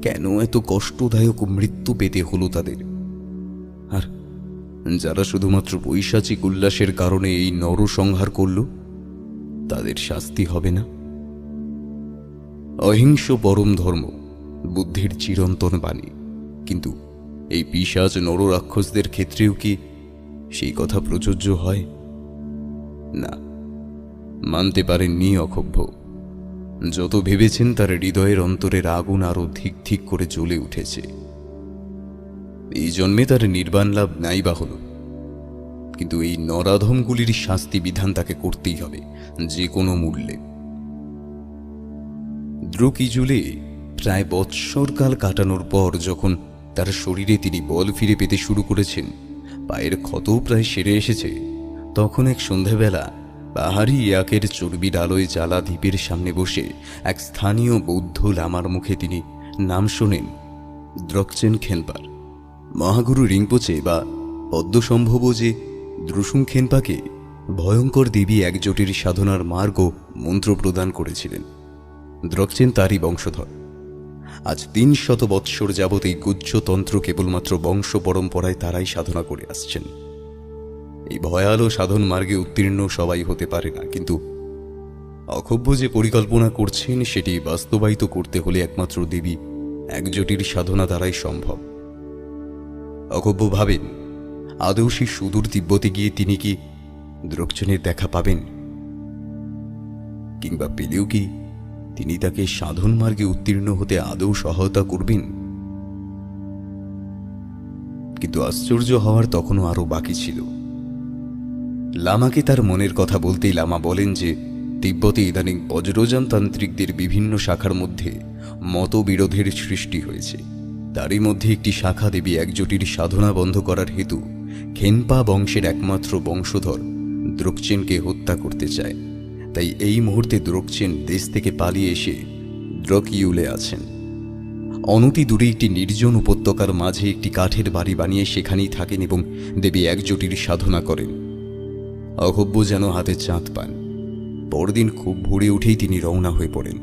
Speaker 2: কেন এত কষ্টদায়ক মৃত্যু পেতে হলো তাদের। আর যারা শুধুমাত্র পৈশাচিক উল্লাসের কারণে এই নরসংহার করল, তাদের শাস্তি হবে না? অহিংস পরম ধর্ম বুদ্ধির চিরন্তন বাণী, কিন্তু এই পিশাচ নররাক্ষসদের ক্ষেত্রেও কি সেই কথা প্রযোজ্য হয়? না, মানতে পারেননি অক্ষোভ্য। যত ভেবেছেন তার হৃদয়ের অন্তরের আগুন আরো ধিক ধিক করে জ্বলে উঠেছে। এই জন্মে তার নির্বাণ লাভ নাই বা হল, কিন্তু এই নরাধমগুলির শাস্তি বিধান তাকে করতেই হবে, যে কোনো মূল্যে। দ্রুকিজুলে প্রায় বৎসরকাল কাটানোর পর যখন তার শরীরে তিনি বল ফিরে পেতে শুরু করেছেন, পায়ের ক্ষতও প্রায় সেরে এসেছে, তখন এক সন্ধ্যাবেলা পাহাড়ি ইয়াকের চর্বির আলোয় জ্বালা দ্বীপের সামনে বসে এক স্থানীয় বৌদ্ধ লামার মুখে তিনি নাম শোনেন দ্রকচেন খেনপার। মহাগুরু রিংপোচে বা পদ্মসম্ভব যে দ্রুসুং খেনপাকে ভয়ঙ্কর দেবী একজোটের সাধনার মার্গ মন্ত্র প্রদান করেছিলেন। দ্রকচেন তারই বংশধর। আজ 300 বৎসর যাবৎ এই গুহ্যতন্ত্র কেবলমাত্র বংশ পরম্পরায় তারাই সাধনা করে আসছেন। এই ভয়ালো সাধন মার্গে উত্তীর্ণ সবাই হতে পারে না, কিন্তু অক্ষোভ্য যে পরিকল্পনা করছেন সেটি বাস্তবায়িত করতে হলে একমাত্র দেবী একজোটির সাধনা দ্বারাই সম্ভব। অক্ষোভ্য ভাবেন, আদৌ সেই সুদূর তিব্বতে গিয়ে তিনি কি দ্রোকচেনের দেখা পাবেন, কিংবা পেলেও কি তিনি তাকে সাধন মার্গে উত্তীর্ণ হতে আদৌ সহায়তা করবেন? কিন্তু আশ্চর্য হওয়ার তখনও আরো বাকি ছিল। লামাকে তার মনের কথা বলতেই লামা বলেন যে তিব্বতে ইদানিং বজ্রযান তান্ত্রিকদের বিভিন্ন শাখার মধ্যে মতবিরোধের সৃষ্টি হয়েছে। তারই মধ্যে একটি শাখা দেবী একজোটির সাধনা বন্ধ করার হেতু খেনপা বংশের একমাত্র বংশধর দ্রোকচেনকে হত্যা করতে চায়। তাই এই মুহূর্তে দ্রোকচেন দেশ থেকে পালিয়ে এসে দ্রকইউলে আছেন। অনতি দূরে একটি নির্জন উপত্যকার মাঝে একটি কাঠের বাড়ি বানিয়ে সেখানেই থাকেন এবং দেবী একজোটির সাধনা করেন। অক্ষোভ্য যেন হাতে চাঁদ পান। পরদিন খুব ভোরে উঠেই তিনি রওনা হয়ে পড়েন।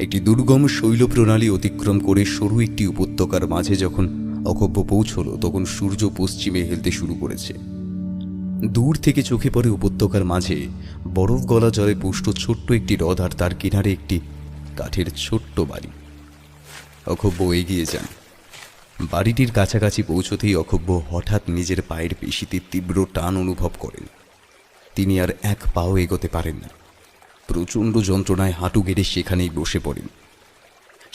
Speaker 2: একটি দুর্গম শৈল প্রণালী অতিক্রম করে সরু একটি উপত্যকার মাঝে যখন অক্ষোভ্য পৌঁছল, তখন সূর্য পশ্চিমে হেলতে শুরু করেছে। দূর থেকে চোখে পড়ে উপত্যকার মাঝে বরফ গলা জলে পুষ্ট ছোট্ট একটি হ্রদ আর তার কিনারে একটি কাঠের ছোট্ট বাড়ি। অক্ষোভ্য এগিয়ে যান। বাড়িটির কাছাকাছি পৌঁছতেই অক্ষোভ্য হঠাৎ নিজের পায়ের পেশিতে তীব্র টান অনুভব করেন। তিনি আর এক পাও এগোতে পারেন না। প্রচণ্ড যন্ত্রণায় হাঁটু গেড়ে সেখানেই বসে পড়েন।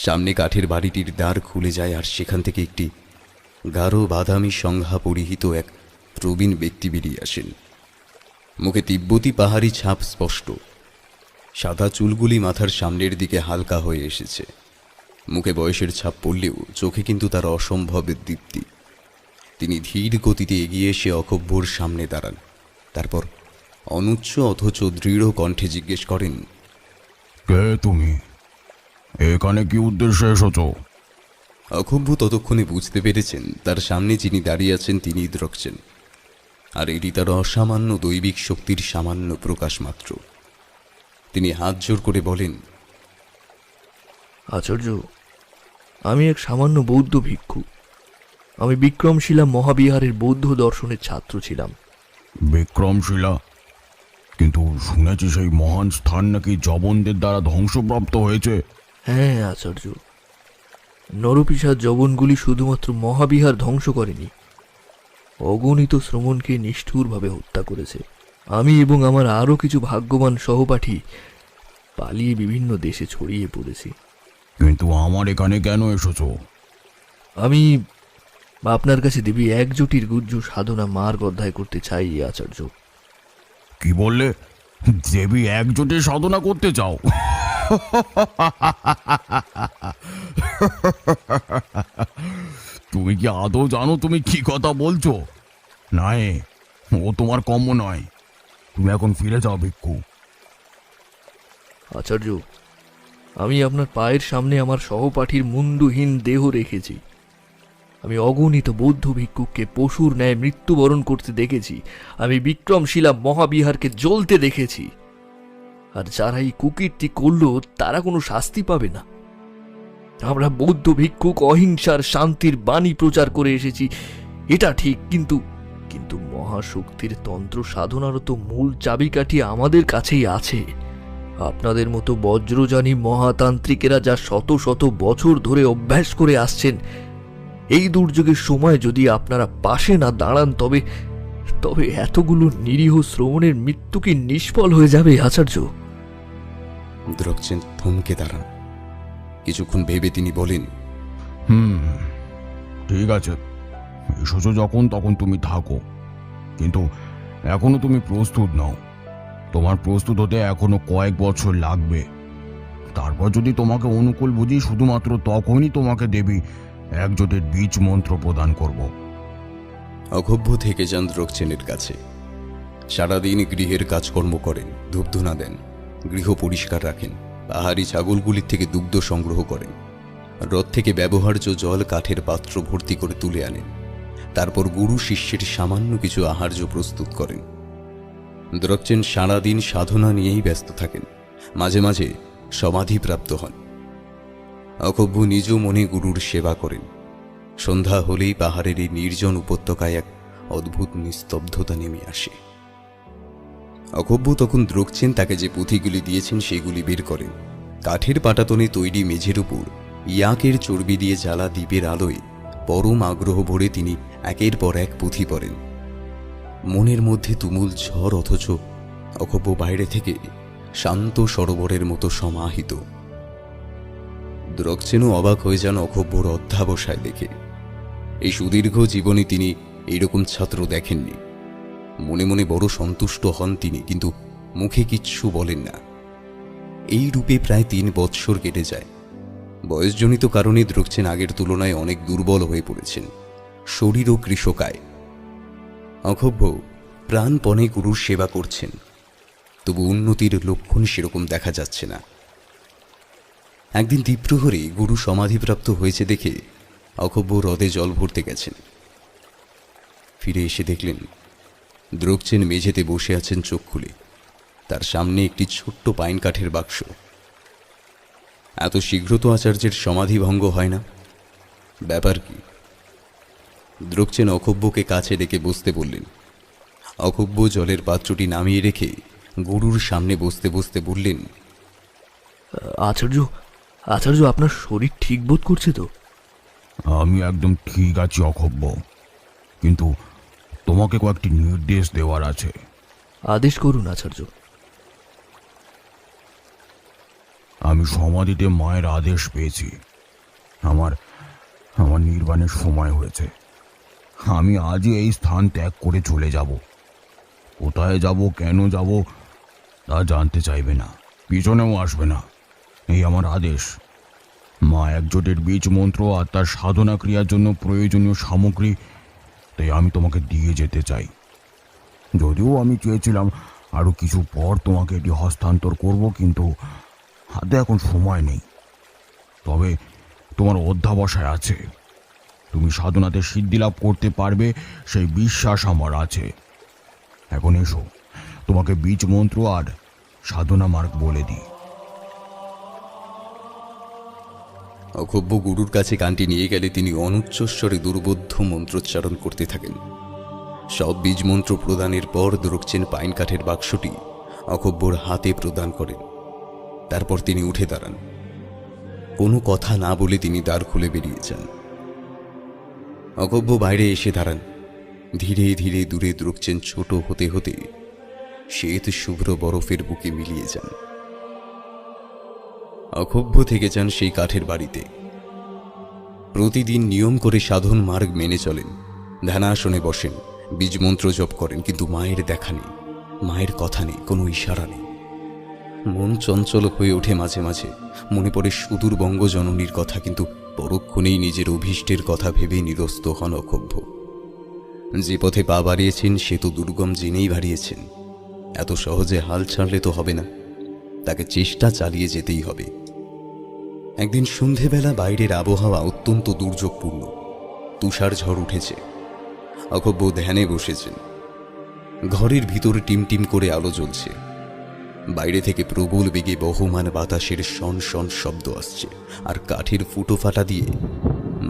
Speaker 2: সামনে কাঠের বাড়িটির দ্বার খুলে যায় আর সেখান থেকে একটি গাঢ় বাদামি সংজ্ঞা পরিহিত এক প্রবীণ ব্যক্তি বেরিয়ে আসেন। মুখে তিব্বতী পাহাড়ি ছাপ স্পষ্ট। সাদা চুলগুলি মাথার সামনের দিকে হালকা হয়ে এসেছে। মুখে বয়সের ছাপ পড়লেও চোখে কিন্তু তার অসম্ভব দীপ্তি। তিনি ধীর গতিতে এগিয়ে এসে অক্ষোভ্যর সামনে দাঁড়ান। তারপর অনুচ্চ অথচ দৃঢ় কণ্ঠে জিজ্ঞেস করেন,
Speaker 3: কে তুমি? এখানে কি উদ্দেশ্যে এসেছো?
Speaker 2: অক্ষোভ্য ততক্ষণে বুঝতে পেরেছেন তার সামনে যিনি দাঁড়িয়ে আছেন তিনি দ্রোকচেন, আর এটি তার অসামান্য দৈবিক শক্তির সামান্য প্রকাশ মাত্র। তিনি হাত জোর করে বলেন,
Speaker 1: আচার্য, আমি এক সামান্য বৌদ্ধ ভিক্ষু। আমি বিক্রমশিলা মহাবিহারের বৌদ্ধ দর্শনের ছাত্র ছিলাম।
Speaker 3: বিক্রমশিলা? কিন্তু শুনেছি সেই মহান স্থান নাকি জবনদের দ্বারা ধ্বংসপ্রাপ্ত হয়েছে।
Speaker 1: হ্যাঁ আচার্য, নরপিশাচ জবনগুলি শুধুমাত্র মহাবিহার ধ্বংস করেনি, অগণিত শ্রমণকে নিষ্ঠুরভাবে হত্যা করেছে। আমি এবং আমার আরও কিছু ভাগ্যবান সহপাঠী পালিয়ে বিভিন্ন দেশে ছড়িয়ে পড়েছি।
Speaker 3: কিন্তু আমার এখানে কেন এসেছো?
Speaker 1: আমি আপনার কাছে দেবী একজোটির গুজ্জ সাধনা মার্গ অধ্যায় করতে চাই আচার্য।
Speaker 3: কি বললে? দেবী একজোটে সাধনা করতে চাও? তুমি কি আদৌ জানো তুমি কি কথা বলছো? নাই, ও তোমার কম্য নয়। তুমি এখন ফিরে যাও ভিক্ষু।
Speaker 1: আচার্য, আমি আপনার পায়ের সামনে আমার সহপাঠীর মুন্ডুহীন দেহ রেখেছি। আমি অগণিত বৌদ্ধ ভিক্ষুককে পশুর ন্যায় মৃত্যুবরণ করতে দেখেছি। আমি বিক্রমশিলা মহাবিহারকে জ্বলতে দেখেছি। আর যারা এই কুকীর্তি করল তারা কোনো শাস্তি পাবে না। আমরা বৌদ্ধ ভিক্ষুক অহিংসার শান্তির বাণী প্রচার করে এসেছি, এটা ঠিক, কিন্তু কিন্তু মহাশক্তির তন্ত্র সাধনারত মূল চাবিকাঠি আমাদের কাছেই আছে। আপনাদের মতো বজ্রযানী মহাতান্ত্রিকেরা যা শত শত বছর ধরে অভ্যাস করে আসছেন, এই দুর্যোগের সময় যদি আপনারা পাশে না দাঁড়ান তবে তবে এতগুলো নিরীহ শ্রমণের মৃত্যু কি নিষ্ফল হয়ে যাবে আচার্য?
Speaker 2: দ্রোকচেন থমকে দাঁড়ান। কিছুক্ষণ ভেবে তিনি বলেন,
Speaker 3: ঠিক আছে, এসেছো যখন তখন তুমি থাকো, কিন্তু এখনো তুমি প্রস্তুত নও। তোমার প্রস্তুত হতে এখনো কয়েক বছর লাগবে। তারপর যদি তোমাকে অনুকূল বুঝি, শুধুমাত্র তখনই তোমাকে দেবী একজোটের বীজ মন্ত্র প্রদান করব।
Speaker 2: অক্ষোভ্য থেকে যান দ্রোকচেনের কাছে। সারাদিন গৃহের কাজকর্ম করেন, ধূপধুনা দেন, গৃহ পরিষ্কার রাখেন, পাহাড়ি ছাগলগুলির থেকে দুগ্ধ সংগ্রহ করেন, হ্রদ থেকে ব্যবহার্য জল কাঠের পাত্র ভর্তি করে তুলে আনেন। তারপর গুরু শিষ্যের সামান্য কিছু আহার্য প্রস্তুত করেন। দ্রোকচেন সারাদিন সাধনা নিয়েই ব্যস্ত থাকেন, মাঝে মাঝে সমাধিপ্রাপ্ত হন। অক্ষোভ্য নিজ মনে গুরুর সেবা করেন। সন্ধ্যা হলেই পাহাড়ের এই নির্জন উপত্যকায় এক অদ্ভুত নিস্তব্ধতা নেমে আসে। অক্ষোভ্য তখন দ্রোগচেন তাকে যে পুঁথিগুলি দিয়েছেন সেগুলি বের করেন। কাঠের পাটাতনে তৈরি মেঝের উপর ইয়াকের চর্বি দিয়ে জ্বালা দ্বীপের আলোয় পরম আগ্রহ ভরে তিনি একের পর এক পুঁথি পড়েন। মনের মধ্যে তুমুল ঝড়, অথচ অক্ষোভ্য বাইরে থেকে শান্ত সরোবরের মতো সমাহিত। দ্রোগচেনও অবাক হয়ে যান অক্ষোভ্যর অধ্যাবসায় দেখে। এই সুদীর্ঘ জীবনে তিনি এইরকম ছাত্র দেখেননি। মনে মনে বড় সন্তুষ্ট হন তিনি, কিন্তু মুখে কিচ্ছু বলেন না। এই রূপে প্রায় 3 বৎসর কেটে যায়। বয়সজনিত কারণে দ্রোগচেন আগের তুলনায় অনেক দুর্বল হয়ে পড়েছেন, শরীরও কৃশকায়। অক্ষোভ্য প্রাণপণে গুরুর সেবা করছেন, তবু উন্নতির লক্ষণ সেরকম দেখা যাচ্ছে না। একদিন দ্বীপ্রহরে গুরু সমাধিপ্রাপ্ত হয়েছে দেখে অক্ষোভ্য হ্রদে জল ভরতে গেছেন। ফিরে এসে দেখলেন দ্রোগচেন মেঝেতে বসে আছেন চোখ খুলে। তার সামনে একটি ছোট্ট পাইন কাঠের বাক্স। এত শীঘ্র তো আচার্যের সমাধি ভঙ্গ হয় না, ব্যাপার কি? দ্রোগচেন অক্ষোভ্যকে কাছে ডেকে বসতে বললেন। অক্ষোভ্য জলের পাত্রটি নামিয়ে রেখে গুরুর সামনে বসতে বসতে বললেন,
Speaker 1: আচার্য, আচার্য, আপনার শরীর ঠিক বোধ করছে তো?
Speaker 3: আমি একদম ঠিক আছি অক্ষোভ্য, কিন্তু তোমাকে কয়েকটি নির্দেশ দেওয়ার আছে।
Speaker 1: আদেশ করুন আচার্য।
Speaker 3: আমি সমাধিতে মায়ের আদেশ পেয়েছি। আমার আমার নির্বাণের সময় হয়েছে। আমি আজই এই স্থান ত্যাগ করে চলে যাব। কোথায় যাব, কেন যাব তা জানতে চাইবে না, পিছনেও আসবে না। এই আমার আদেশ। মা একজোটের বীজ মন্ত্র আর তার সাধনা ক্রিয়ার জন্য প্রয়োজনীয় সামগ্রী তাই আমি তোমাকে দিয়ে যেতে চাই। যদিও আমি চেয়েছিলাম আরও কিছু পর তোমাকে এটি হস্তান্তর করব, কিন্তু হাতে এখন সময় নেই। তবে তোমার অধ্যাবসায় আছে, তুমি সাধনাতে সিদ্ধি লাভ করতে পারবে, সেই বিশ্বাস আমার আছে। এখন এসো, তোমাকে বীজ মন্ত্র আর সাধনা মার্গ বলে দিই।
Speaker 2: অক্ষোভ্য গুরুর কাছে কানটি নিয়ে গেলে তিনি অনুচ্চস্বরে দুর্বোধ্য মন্ত্রোচ্চারণ করতে থাকেন। সব বীজ মন্ত্র প্রদানের পর দ্রোগচেন পাইন কাঠের বাক্সটি অক্ষোভ্যর হাতে প্রদান করেন। তারপর তিনি উঠে দাঁড়ান। কোনো কথা না বলে তিনি দ্বার খুলে বেরিয়ে যান। অক্ষোভ্য বাইরে এসে দাঁড়ান। ধীরে ধীরে দূরে দ্রোগচেন ছোট হতে হতে শ্বেত শুভ্র বরফের বুকে মিলিয়ে যান। অক্ষোভ্য থেকে যান সেই কাঠের বাড়িতে। প্রতিদিন নিয়ম করে সাধন মার্গ মেনে চলেন, ধ্যানাসনে বসেন, বীজমন্ত্র জপ করেন, কিন্তু মায়ের দেখা নেই, মায়ের কথা নেই, কোনো ইশারা নেই। মন চঞ্চল হয়ে ওঠে মাঝে মাঝে, মনে পড়ে সুদূর বঙ্গজননীর কথা, কিন্তু পরক্ষণেই নিজের অভীষ্টের কথা ভেবে নিরস্ত হন অক্ষোভ্য। যে পথে পা বাড়িয়েছেন সে তো দুর্গম জেনেই বাড়িয়েছেন। এত সহজে হাল ছাড়লে তো হবে না, তাকে চেষ্টা চালিয়ে যেতেই হবে। একদিন সন্ধেবেলা বাইরের আবহাওয়া অত্যন্ত দুর্যোগপূর্ণ, তুষার ঝড় উঠেছে। অক্ষোভ্য ধ্যানে বসেছেন। ঘরের ভিতরে টিমটিম করে আলো জ্বলছে। বাইরে থেকে প্রবল বেগে বহমান বাতাসের শন শন শব্দ আসছে, আর কাঠের ফুটো ফাটা দিয়ে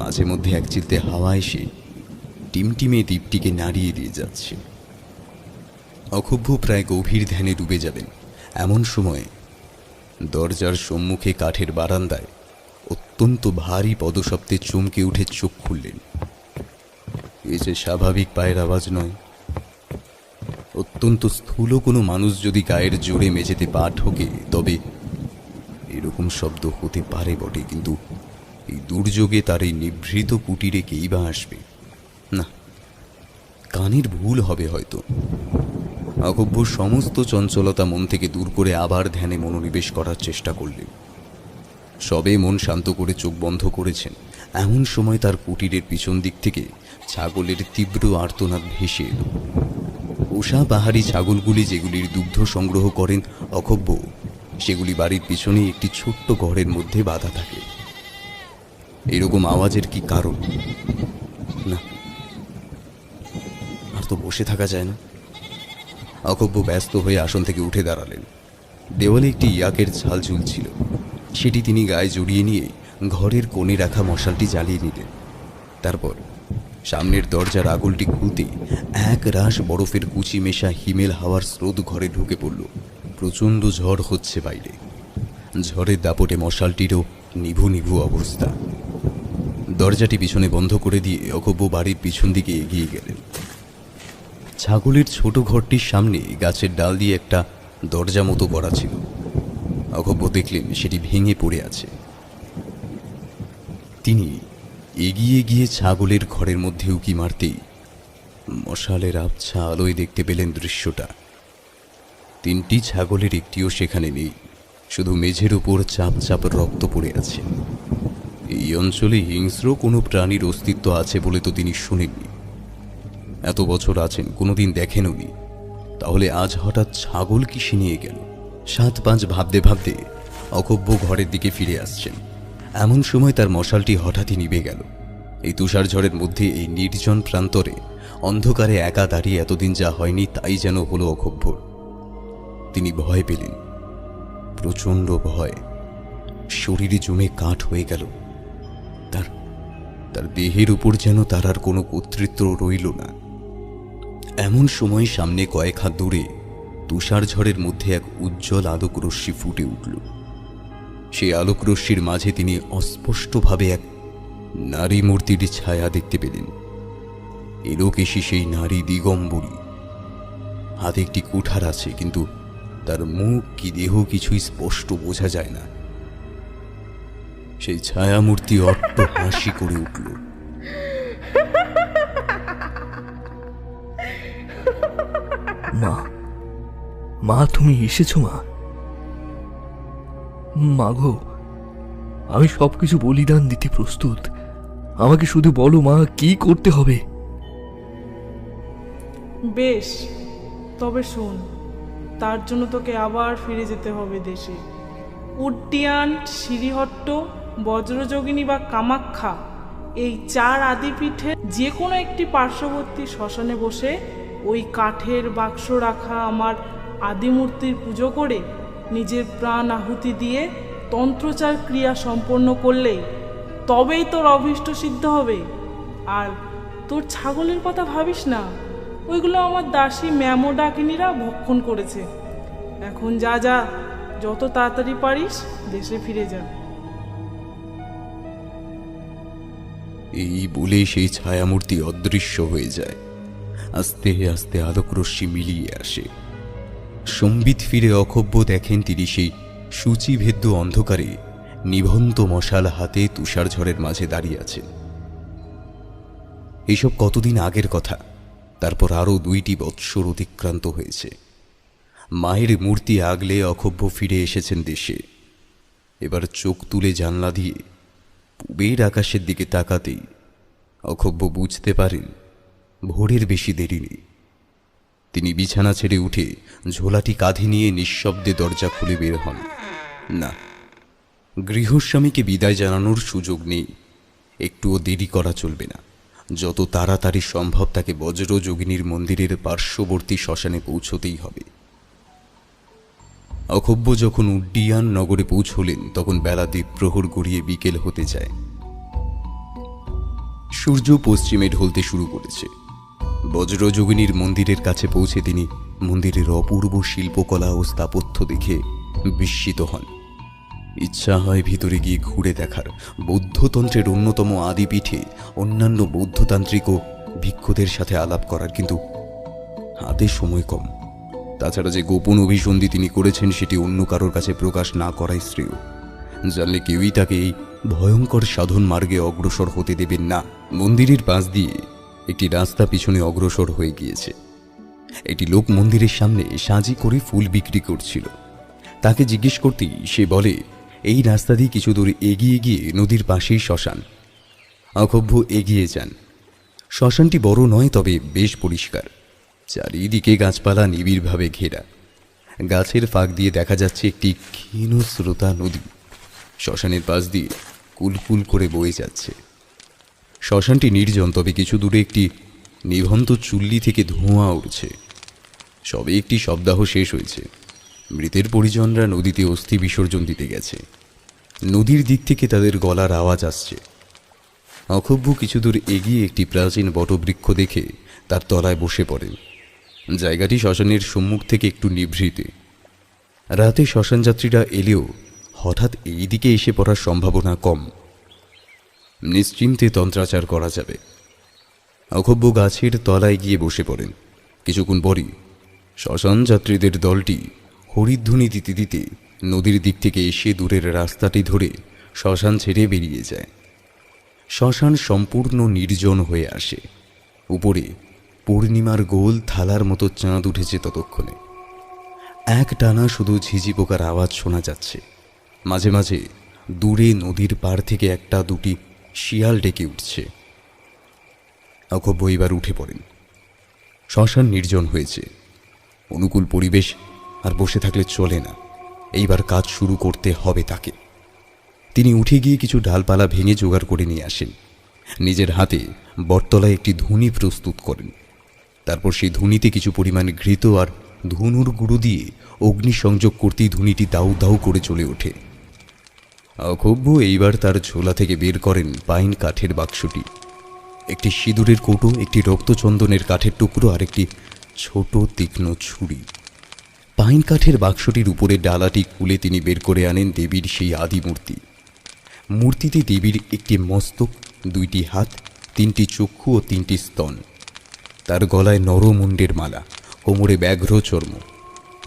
Speaker 2: মাঝে মধ্যে এক চিলতে হাওয়া এসে টিমটিমে দ্বীপটিকে নাড়িয়ে দিয়ে যাচ্ছে। অক্ষোভ্য প্রায় গভীর ধ্যানে ডুবে যাবেন, এমন সময় দরজার সম্মুখে কাঠের বারান্দায় অত্যন্ত ভারী পদশব্দে চমকে উঠে চোখ খুললেন। এ যে স্বাভাবিক পায়ের আওয়াজ নয়। অত্যন্ত স্থূল কোনো মানুষ যদি গায়ের জোরে মেঝেতে পা ঠোকে তবে এরকম শব্দ হতে পারে বটে, কিন্তু এই দুর্যোগে তার এই নিভৃত কুটিরে কেই বা আসবে না? কানের ভুল হবে হয়তো। অক্ষোভ্য সমস্ত চঞ্চলতা মন থেকে দূর করে আবার ধ্যানে মনোনিবেশ করার চেষ্টা করলেন। সবে মন শান্ত করে চোখ বন্ধ করেছেন, এমন সময় তার কুটিরের পিছন দিক থেকে ছাগলের তীব্র আর্তনাদ ভেসে এল। পোষা পাহাড়ি ছাগলগুলি যেগুলির দুগ্ধ সংগ্রহ করেন অক্ষোভ্য, সেগুলি বাড়ির পিছনে একটি ছোট্ট ঘরের মধ্যে বাঁধা থাকে। এরকম আওয়াজের কি কারণ? না, আর তো বসে থাকা যায় না। অক্ষোভ্য ব্যস্ত হয়ে আসন থেকে উঠে দাঁড়ালেন। দেওয়ালে একটি ইয়াকের ছাল ঝুলছিল, সেটি তিনি গায়ে জড়িয়ে নিয়ে ঘরের কোণে রাখা মশালটি জ্বালিয়ে নিলেন। তারপর সামনের দরজার আগলটি খুলতে এক রাশ বরফের কুচি মেশা হিমেল হাওয়ার স্রোত ঘরে ঢুকে পড়ল। প্রচণ্ড ঝড় হচ্ছে বাইরে। ঝড়ের দাপটে মশালটিরও নিভু নিভু অবস্থা। দরজাটি পিছনে বন্ধ করে দিয়ে অকব্য বাড়ির পিছন দিকে এগিয়ে গেলেন। ছাগলের ছোট ঘরটির সামনে গাছের ডাল দিয়ে একটা দরজা মতো করা ছিল। অকব্য দেখলেন সেটি ভেঙে পড়ে আছে। তিনি এগিয়ে গিয়ে ছাগলের ঘরের মধ্যে উকি মারতেই মশালের আবছা আলোয় দেখতে পেলেন দৃশ্যটা। 3টি ছাগলের একটিও সেখানে নেই, শুধু মেঝের উপর চাপ চাপ রক্ত পড়ে আছে। এই অঞ্চলে হিংস্র কোনো প্রাণীর অস্তিত্ব আছে বলে তো তিনি শুনেননি। এত বছর আছেন, কোনোদিন দেখেনওনি, তাহলে আজ হঠাৎ ছাগল কিসে নিয়ে গেল? 7-5 ভাবতে ভাবতে অকব্য ঘরের দিকে ফিরে আসছেন। এমন সময় তার মশালটি হঠাৎই নিভে গেল। এই তুষার ঝড়ের মধ্যে এই নির্জন প্রান্তরে অন্ধকারে একা দাঁড়িয়ে এতদিন যা হয়নি তাই যেন হলো অকব্যর। তিনি ভয় পেলেন, প্রচণ্ড ভয়। শরীরে জমে কাঠ হয়ে গেল। তার দেহের উপর যেন তার আর কোনো কর্তৃত্ব রইল না। এমন সময় সামনে কয়েক হাত দূরে তুষার ঝড়ের মধ্যে এক উজ্জ্বল আলোক রশ্মি ফুটে উঠল। সেই আলোক রশ্মির মাঝে তিনি অস্পষ্টভাবে এক নারী মূর্তির ছায়া দেখতে পেলেন। এলোকেশী সেই নারী দিগম্বরী। হাতে একটি কুঠার আছে, কিন্তু তার মুখ কি দেহ কিছুই স্পষ্ট বোঝা যায় না। সেই ছায়ামূর্তি অট্ট হাসি করে উঠল।
Speaker 1: মা, মা তুমি এসেছো? মা গো, আমি সবকিছু বলিদান দিতে প্রস্তুত। আমাকে শুধু বলো মা, কি করতে হবে?
Speaker 6: বেশ, তবে শোন, তার জন্য তোকে আবার ফিরে যেতে হবে দেশে। উড্ডিয়ান, শ্রীহট্ট, বজ্রযোগিনী বা কামাখ্যা, এই 4 আদিপীঠে যে কোনো একটি পার্শ্ববর্তী শ্মশানে বসে ওই কাঠের বাক্স রাখা আমার আদিমূর্তির পুজো করে নিজের প্রাণ আহুতি দিয়ে তন্ত্রচার ক্রিয়া সম্পন্ন করলেই তবেই তোর অভীষ্ট সিদ্ধ হবে। আর তোর ছাগলের কথা ভাবিস না, ওইগুলো আমার দাসী ম্যামো ডাকিনীরা ভক্ষণ করেছে। এখন যা, যত তাড়াতাড়ি পারিস দেশে ফিরে যা।
Speaker 2: এই বলে সেই ছায়ামূর্তি অদৃশ্য হয়ে যায়। আস্তে আস্তে আলোকরশ্মি মিলিয়ে আসে। সম্বিত ফিরে অকব্য দেখেন তিনি সেই সূচিভেদ্য অন্ধকারে নিভন্ত মশাল হাতে তুষার ঝড়ের মাঝে দাঁড়িয়ে আছেন। এইসব কতদিন আগের কথা। তারপর আরও 2টি বৎসর অতিক্রান্ত হয়েছে। মায়ের মূর্তি আগলে অকব্য ফিরে এসেছেন দেশে। এবার চোখ তুলে জানলা দিয়ে পূবের আকাশের দিকে তাকাতেই অকব্য বুঝতে পারেন ভোরের বেশি দেরি নেই। তিনি বিছানা ছেড়ে উঠে ঝোলাটি কাঁধে নিয়ে নিঃশব্দে দরজা খুলে বের হন। না, গৃহস্বামীকে বিদায় জানানোর সুযোগ নেই। একটুও দেরি করা চলবে না। যত তাড়াতাড়ি সম্ভব তাকে বজ্রযোগিনীর মন্দিরের পার্শ্ববর্তী শ্মশানে পৌঁছতেই হবে। অকব্য যখন উড্ডিয়ান নগরে পৌঁছলেন তখন বেলা দ্বীপ্রহর গড়িয়ে বিকেল হতে যায়। সূর্য পশ্চিমে ঢলতে শুরু করেছে। বজ্রযোগিনীর মন্দিরের কাছে পৌঁছে তিনি মন্দিরের অপূর্ব শিল্পকলা ও স্থাপত্য দেখে বিস্মিত হন। ইচ্ছা হয় ভিতরে গিয়ে ঘুরে দেখার। বৌদ্ধতন্ত্রের অন্যতম আদিপীঠে অন্যান্য বৌদ্ধতান্ত্রিক ও ভিক্ষুদের সাথে আলাপ করার, কিন্তু হাতে সময় কম। তাছাড়া যে গোপন অভিসন্ধি তিনি করেছেন সেটি অন্য কারোর কাছে প্রকাশ না করাই শ্রেয়। জানলে কেউই তাকে এই ভয়ঙ্কর সাধন মার্গে অগ্রসর হতে দেবেন না। মন্দিরের পাশ দিয়ে একটি রাস্তা পিছনে অগ্রসর হয়ে গিয়েছে। একটি লোক মন্দিরের সামনে সাজি করে ফুল বিক্রি করছিল। তাকে জিজ্ঞেস করতেই সে বলে, এই রাস্তা দিয়ে কিছু দূর এগিয়ে গিয়ে নদীর পাশেই শ্মশান। অকব্য এগিয়ে যান। শ্মশানটি বড় নয়, তবে বেশ পরিষ্কার। চারিদিকে গাছপালা নিবিড়ভাবে ঘেরা। গাছের ফাঁক দিয়ে দেখা যাচ্ছে একটি ক্ষীণ স্রোতা নদী শ্মশানের পাশ দিয়ে কুলকুল করে বয়ে যাচ্ছে। শ্মশানটি নির্জন, তবে কিছু দূরে একটি নিভন্ত চুল্লি থেকে ধোঁয়া উঠছে। সবে একটি সপ্তাহ শেষ হয়েছে। মৃতের পরিজনরা নদীতে অস্থি বিসর্জন দিতে গেছে। নদীর দিক থেকে তাদের গলার আওয়াজ আসছে। অক্ষোভ্য কিছু দূর এগিয়ে একটি প্রাচীন বটবৃক্ষ দেখে তার তলায় বসে পড়েন। জায়গাটি শ্মশানের সম্মুখ থেকে একটু নিভৃতে। রাতে শ্মশান যাত্রীরা এলেও হঠাৎ এই দিকে এসে পড়ার সম্ভাবনা কম। নিশ্চিন্তে তন্ত্রাচার করা যাবে। অক্ষোভ্য গাছের তলায় গিয়ে বসে পড়েন। কিছুক্ষণ পরই শ্মশান যাত্রীদের দলটি হরিধ্বনি দিতে দিতে নদীর দিক থেকে এসে দূরের রাস্তাটি ধরে শ্মশান ছেড়ে বেরিয়ে যায়। শ্মশান সম্পূর্ণ নির্জন হয়ে আসে। উপরে পূর্ণিমার গোল থালার মতো চাঁদ উঠেছে ততক্ষণে। এক টানা শুধু ঝিঝি পোকার আওয়াজ শোনা যাচ্ছে। মাঝে মাঝে দূরে নদীর পাড় থেকে একটা দুটি শিয়াল ডেকে উঠছে। অক্ষোভ্য এবার উঠে পড়েন। শ্মশান নির্জন হয়েছে। অনুকূল পরিবেশ আর বসে থাকলে চলে না। এইবার কাজ শুরু করতে হবে তাকে। তিনি উঠে গিয়ে কিছু ডালপালা ভেঙে জোগাড় করে নিয়ে আসেন। নিজের হাতে বটতলায় একটি ধুনি প্রস্তুত করেন। তারপর সেই ধুনিতে কিছু পরিমাণ ঘৃত আর ধুনুর গুঁড়ো দিয়ে অগ্নিসংযোগ করতেই ধুনিটি দাউ দাউ করে চলে ওঠে। অক্ষোভ্য এইবার তার ঝোলা থেকে বের করেন পাইন কাঠের বাক্সটি। একটি সিঁদুরের কৌটো, একটি রক্তচন্দনের কাঠের টুকরো আর একটি ছোট তীক্ষ্ণ ছুরি। পাইন কাঠের বাক্সটির উপরে ডালাটি খুলে তিনি বের করে আনেন দেবীর সেই আদি মূর্তি। মূর্তিতে দেবীর একটি মস্তক, দুইটি হাত, তিনটি চক্ষু ও তিনটি স্তন। তার গলায় নরমুণ্ডের মালা, কোমরে ব্যাঘ্র চর্ম,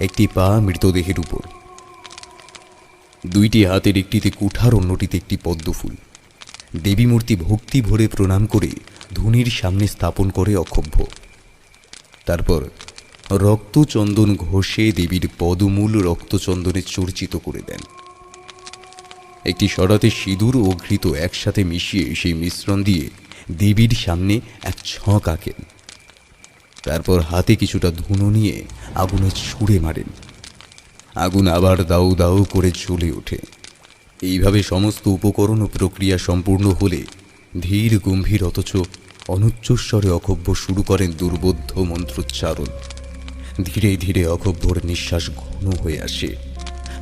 Speaker 2: একটি পা মৃতদেহের উপর। দুইটি হাতের একটিতে কুঠার, অন্যটিতে একটি পদ্মফুল। দেবী মূর্তি ভক্তি ভরে প্রণাম করে ধুনির সামনে স্থাপন করে অক্ষোভ্য। তারপর রক্তচন্দন ঘষে দেবীর পদমূল রক্তচন্দনে চর্চিত করে দেন। একটি সরাতে সিঁদুর ও ঘৃত একসাথে মিশিয়ে সেই মিশ্রণ দিয়ে দেবীর সামনে এক ছক আঁকেন। তারপর হাতে কিছুটা ধুনো নিয়ে আগুনে ছুঁড়ে মারেন। আগুন আবার দাউ দাউ করে জ্বলে ওঠে। এইভাবে সমস্ত উপকরণ ও প্রক্রিয়া সম্পূর্ণ হলে ধীর গম্ভীর অথচ অনুচ্চস্বরে অক্ষোভ্য শুরু করেন দুর্বোধ্য মন্ত্রোচ্চারণ। ধীরে ধীরে অক্ষোভ্যর নিঃশ্বাস ঘন হয়ে আসে।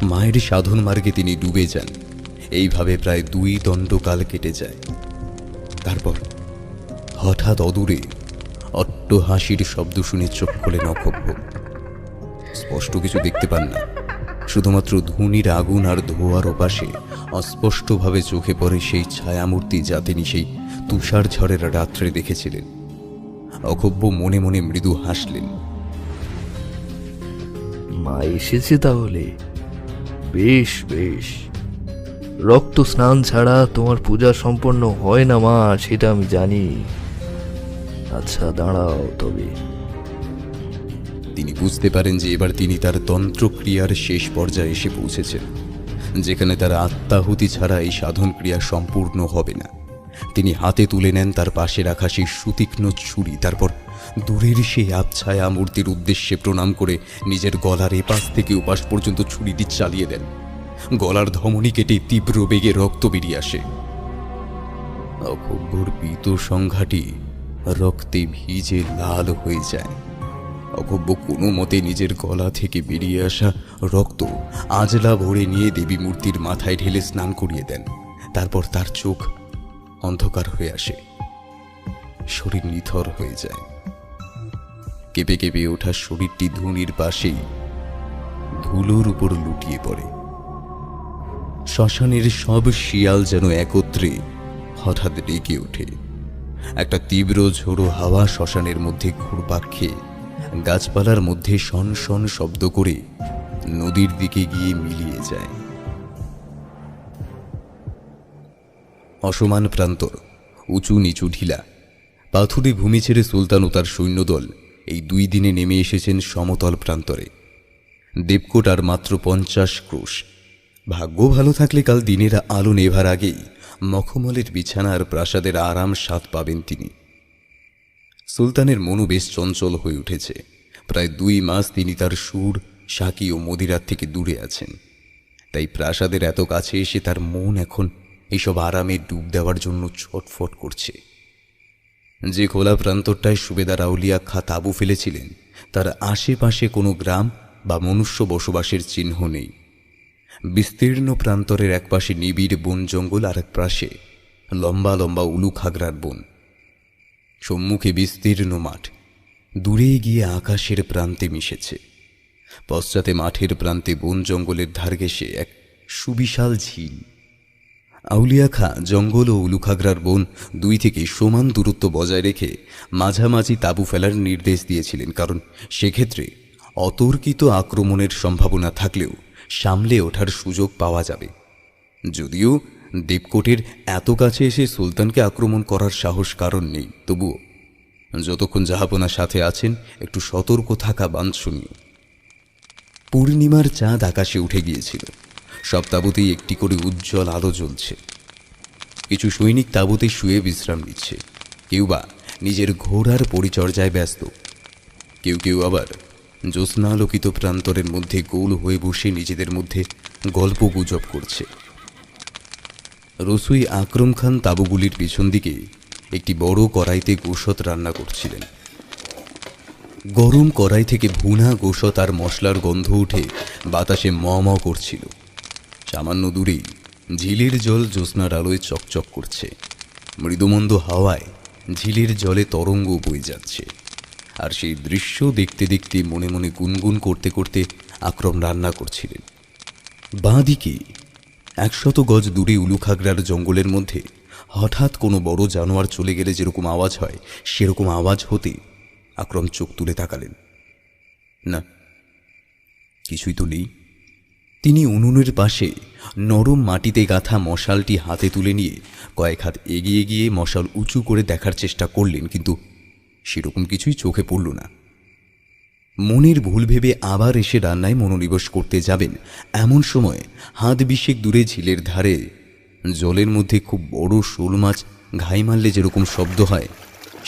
Speaker 2: মায়ের সাধন মার্গে তিনি ডুবে যান। এইভাবে প্রায় 2 দণ্ডকাল কেটে যায়। তারপর হঠাৎ অদূরে অট্টহাসির শব্দ শুনে চোখ খোলেন অক্ষোভ্য। স্পষ্ট কিছু দেখতে পান না, শুধুমাত্র ধুনির আগুন আর ধোঁয়ার ওপাশে অস্পষ্টভাবে চোখে পড়ে সেই ছায়ামূর্তি যা তিনি সেই তুষার ঝড়ের রাত্রে দেখেছিলেন। অক্ষোভ্য মনে মনে মৃদু হাসলেন।
Speaker 1: মা এসেছে তাহলে? বেশ বেশ। রক্ত স্নান ছাড়া তোমার পূজা সম্পন্ন হয় না মা, সেটা আমি জানি। আচ্ছা দাঁড়াও তবে।
Speaker 2: তিনি বুঝতে পারেন যে এবার তিনি তার তন্ত্রক্রিয়ার শেষ পর্যায়ে এসে পৌঁছেছেন, যেখানে তার আত্মাহুতি ছাড়া এই সাধন ক্রিয়া সম্পূর্ণ হবে না। তিনি হাতে তুলে নেন তার পাশে রাখা সেই সুতীক্ষ্ণ ছুরি। তারপর দূরের সেই আবছায়া মূর্তির উদ্দেশ্যে প্রণাম করে নিজের গলার এপাশ থেকে ওপাশ পর্যন্ত ছুরিটি চালিয়ে দেন। গলার ধমনী কেটে তীব্র বেগে রক্ত বেরিয়ে আসে। অক্ষোভ্যর পীত সংঘাটি রক্তে ভিজে লাল হয়ে যায়। অক্ষোভ্য কোনো মতে নিজের গলা থেকে বেরিয়ে আসা রক্ত আজলা ভরে নিয়ে দেবী মূর্তির মাথায় ঢেলে স্নান করিয়ে দেন। তারপর তার চোখ অন্ধকার হয়ে আসে, শরীর নিথর হয়ে যায়। কেঁপে কেঁপে ওঠা শরীরটি ধুনির পাশেই ধুলোর উপর লুটিয়ে পড়ে। শ্মশানের সব শিয়াল যেন একত্রে হঠাৎ ডেকে ওঠে। একটা তীব্র ঝোড়ো হাওয়া শ্মশানের মধ্যে ঘুরপাক খেয়ে গাছপালার মধ্যে শন শন শব্দ করে নদীর দিকে গিয়ে মিলিয়ে যায়। অসমান প্রান্তর, উঁচু নিচু ঢিলা পাথুরে ভূমি ছেড়ে সুলতান ও তার সৈন্যদল এই 2 দিনে নেমে এসেছেন সমতল প্রান্তরে। দেবকোট আর মাত্র 50 ক্রোশ। ভাগ্য ভালো থাকলে কাল দিনের আলো নেভার আগেই মখমলের বিছানা আর প্রাসাদের আরাম স্বাদ পাবেন তিনি। সুলতানের মনও বেশ চঞ্চল হয়ে উঠেছে। প্রায় 2 মাস তিনি তার সুর, সাকি ও মদিরার থেকে দূরে আছেন। তাই প্রাসাদের এত কাছে এসে তার মন এখন এইসব আরামে ডুব দেওয়ার জন্য ছটফট করছে। যে খোলা প্রান্তরটায় সুবেদার আউলিয়া খাঁ তাঁবু ফেলেছিলেন তার আশেপাশে কোনো গ্রাম বা মনুষ্য বসবাসের চিহ্ন নেই। বিস্তীর্ণ প্রান্তরের একপাশে নিবিড় বন জঙ্গল আর এক পাশে লম্বা লম্বা উলু খাগড়ার বন, সম্মুখে বিস্তীর্ণ মাঠ, দূরে গিয়ে আকাশের প্রান্তে মিশেছে। পশ্চাতে মাঠের প্রান্তে বন জঙ্গলের ধার ঘেঁষে এক সুবিশাল ঝিল। আউলিয়া খাঁ জঙ্গল ও উলুখাগড়ার বন দুই থেকে সমান দূরত্ব বজায় রেখে মাঝামাঝি তাঁবু ফেলার নির্দেশ দিয়েছিলেন, কারণ সেক্ষেত্রে অতর্কিত আক্রমণের সম্ভাবনা থাকলেও সামলে ওঠার সুযোগ পাওয়া যাবে। যদিও দেবকোটের এত কাছে এসে সুলতানকে আক্রমণ করার সাহস কারণ নেই, তবুও যতক্ষণ জাহাপনার সাথে আছেন একটু সতর্ক থাকা বাঞ্ছনীয়। পূর্ণিমার চাঁদ আকাশে উঠে গিয়েছিল। সব তাঁবুতেই একটি করে উজ্জ্বল আলো জ্বলছে। কিছু সৈনিক তাঁবুতে শুয়ে বিশ্রাম নিচ্ছে, কেউ বা নিজের ঘোড়ার পরিচর্যায় ব্যস্ত, কেউ কেউ আবার জ্যোৎস্নালোকিত প্রান্তরের মধ্যে গোল হয়ে বসে নিজেদের মধ্যে গল্প গুজব করছে। রসুই আকরম খান তাঁবুগুলির পিছন দিকে একটি বড় কড়াইতে গোশত রান্না করছিলেন। গরম কড়াই থেকে ভুনা গোশত আর মশলার গন্ধ উঠে বাতাসে ম ম করছিল। সামান্য দূরেই ঝিলের জল জ্যোৎস্নার আলোয় চকচক করছে। মৃদুমন্দ হাওয়ায় ঝিলের জলে তরঙ্গ বয়ে যাচ্ছে। আর সেই দৃশ্য দেখতে দেখতে মনে মনে গুনগুন করতে করতে আকরম রান্না করছিলেন। বাঁ দিকে 100 গজ দূরে উলুখাগড়ার জঙ্গলের মধ্যে হঠাৎ কোনো বড় জানোয়ার চলে গেলে যেরকম আওয়াজ হয়, সেরকম আওয়াজ হতে আকরম চোখ তুলে তাকালেন। না, কিছুই তো নেই। তিনি উনুনের পাশে নরম মাটিতে গাঁথা মশালটি হাতে তুলে নিয়ে কয়েক হাত এগিয়ে গিয়ে মশাল উঁচু করে দেখার চেষ্টা করলেন, কিন্তু সেরকম কিছুই চোখে পড়ল না। মনের ভুল ভেবে আবার এসে রান্নায় মনোনিবেশ করতে যাবেন, এমন সময় হাত বিশেক দূরে ঝিলের ধারে জলের মধ্যে খুব বড় শোল মাছ ঘাই মারলে যেরকম শব্দ হয়,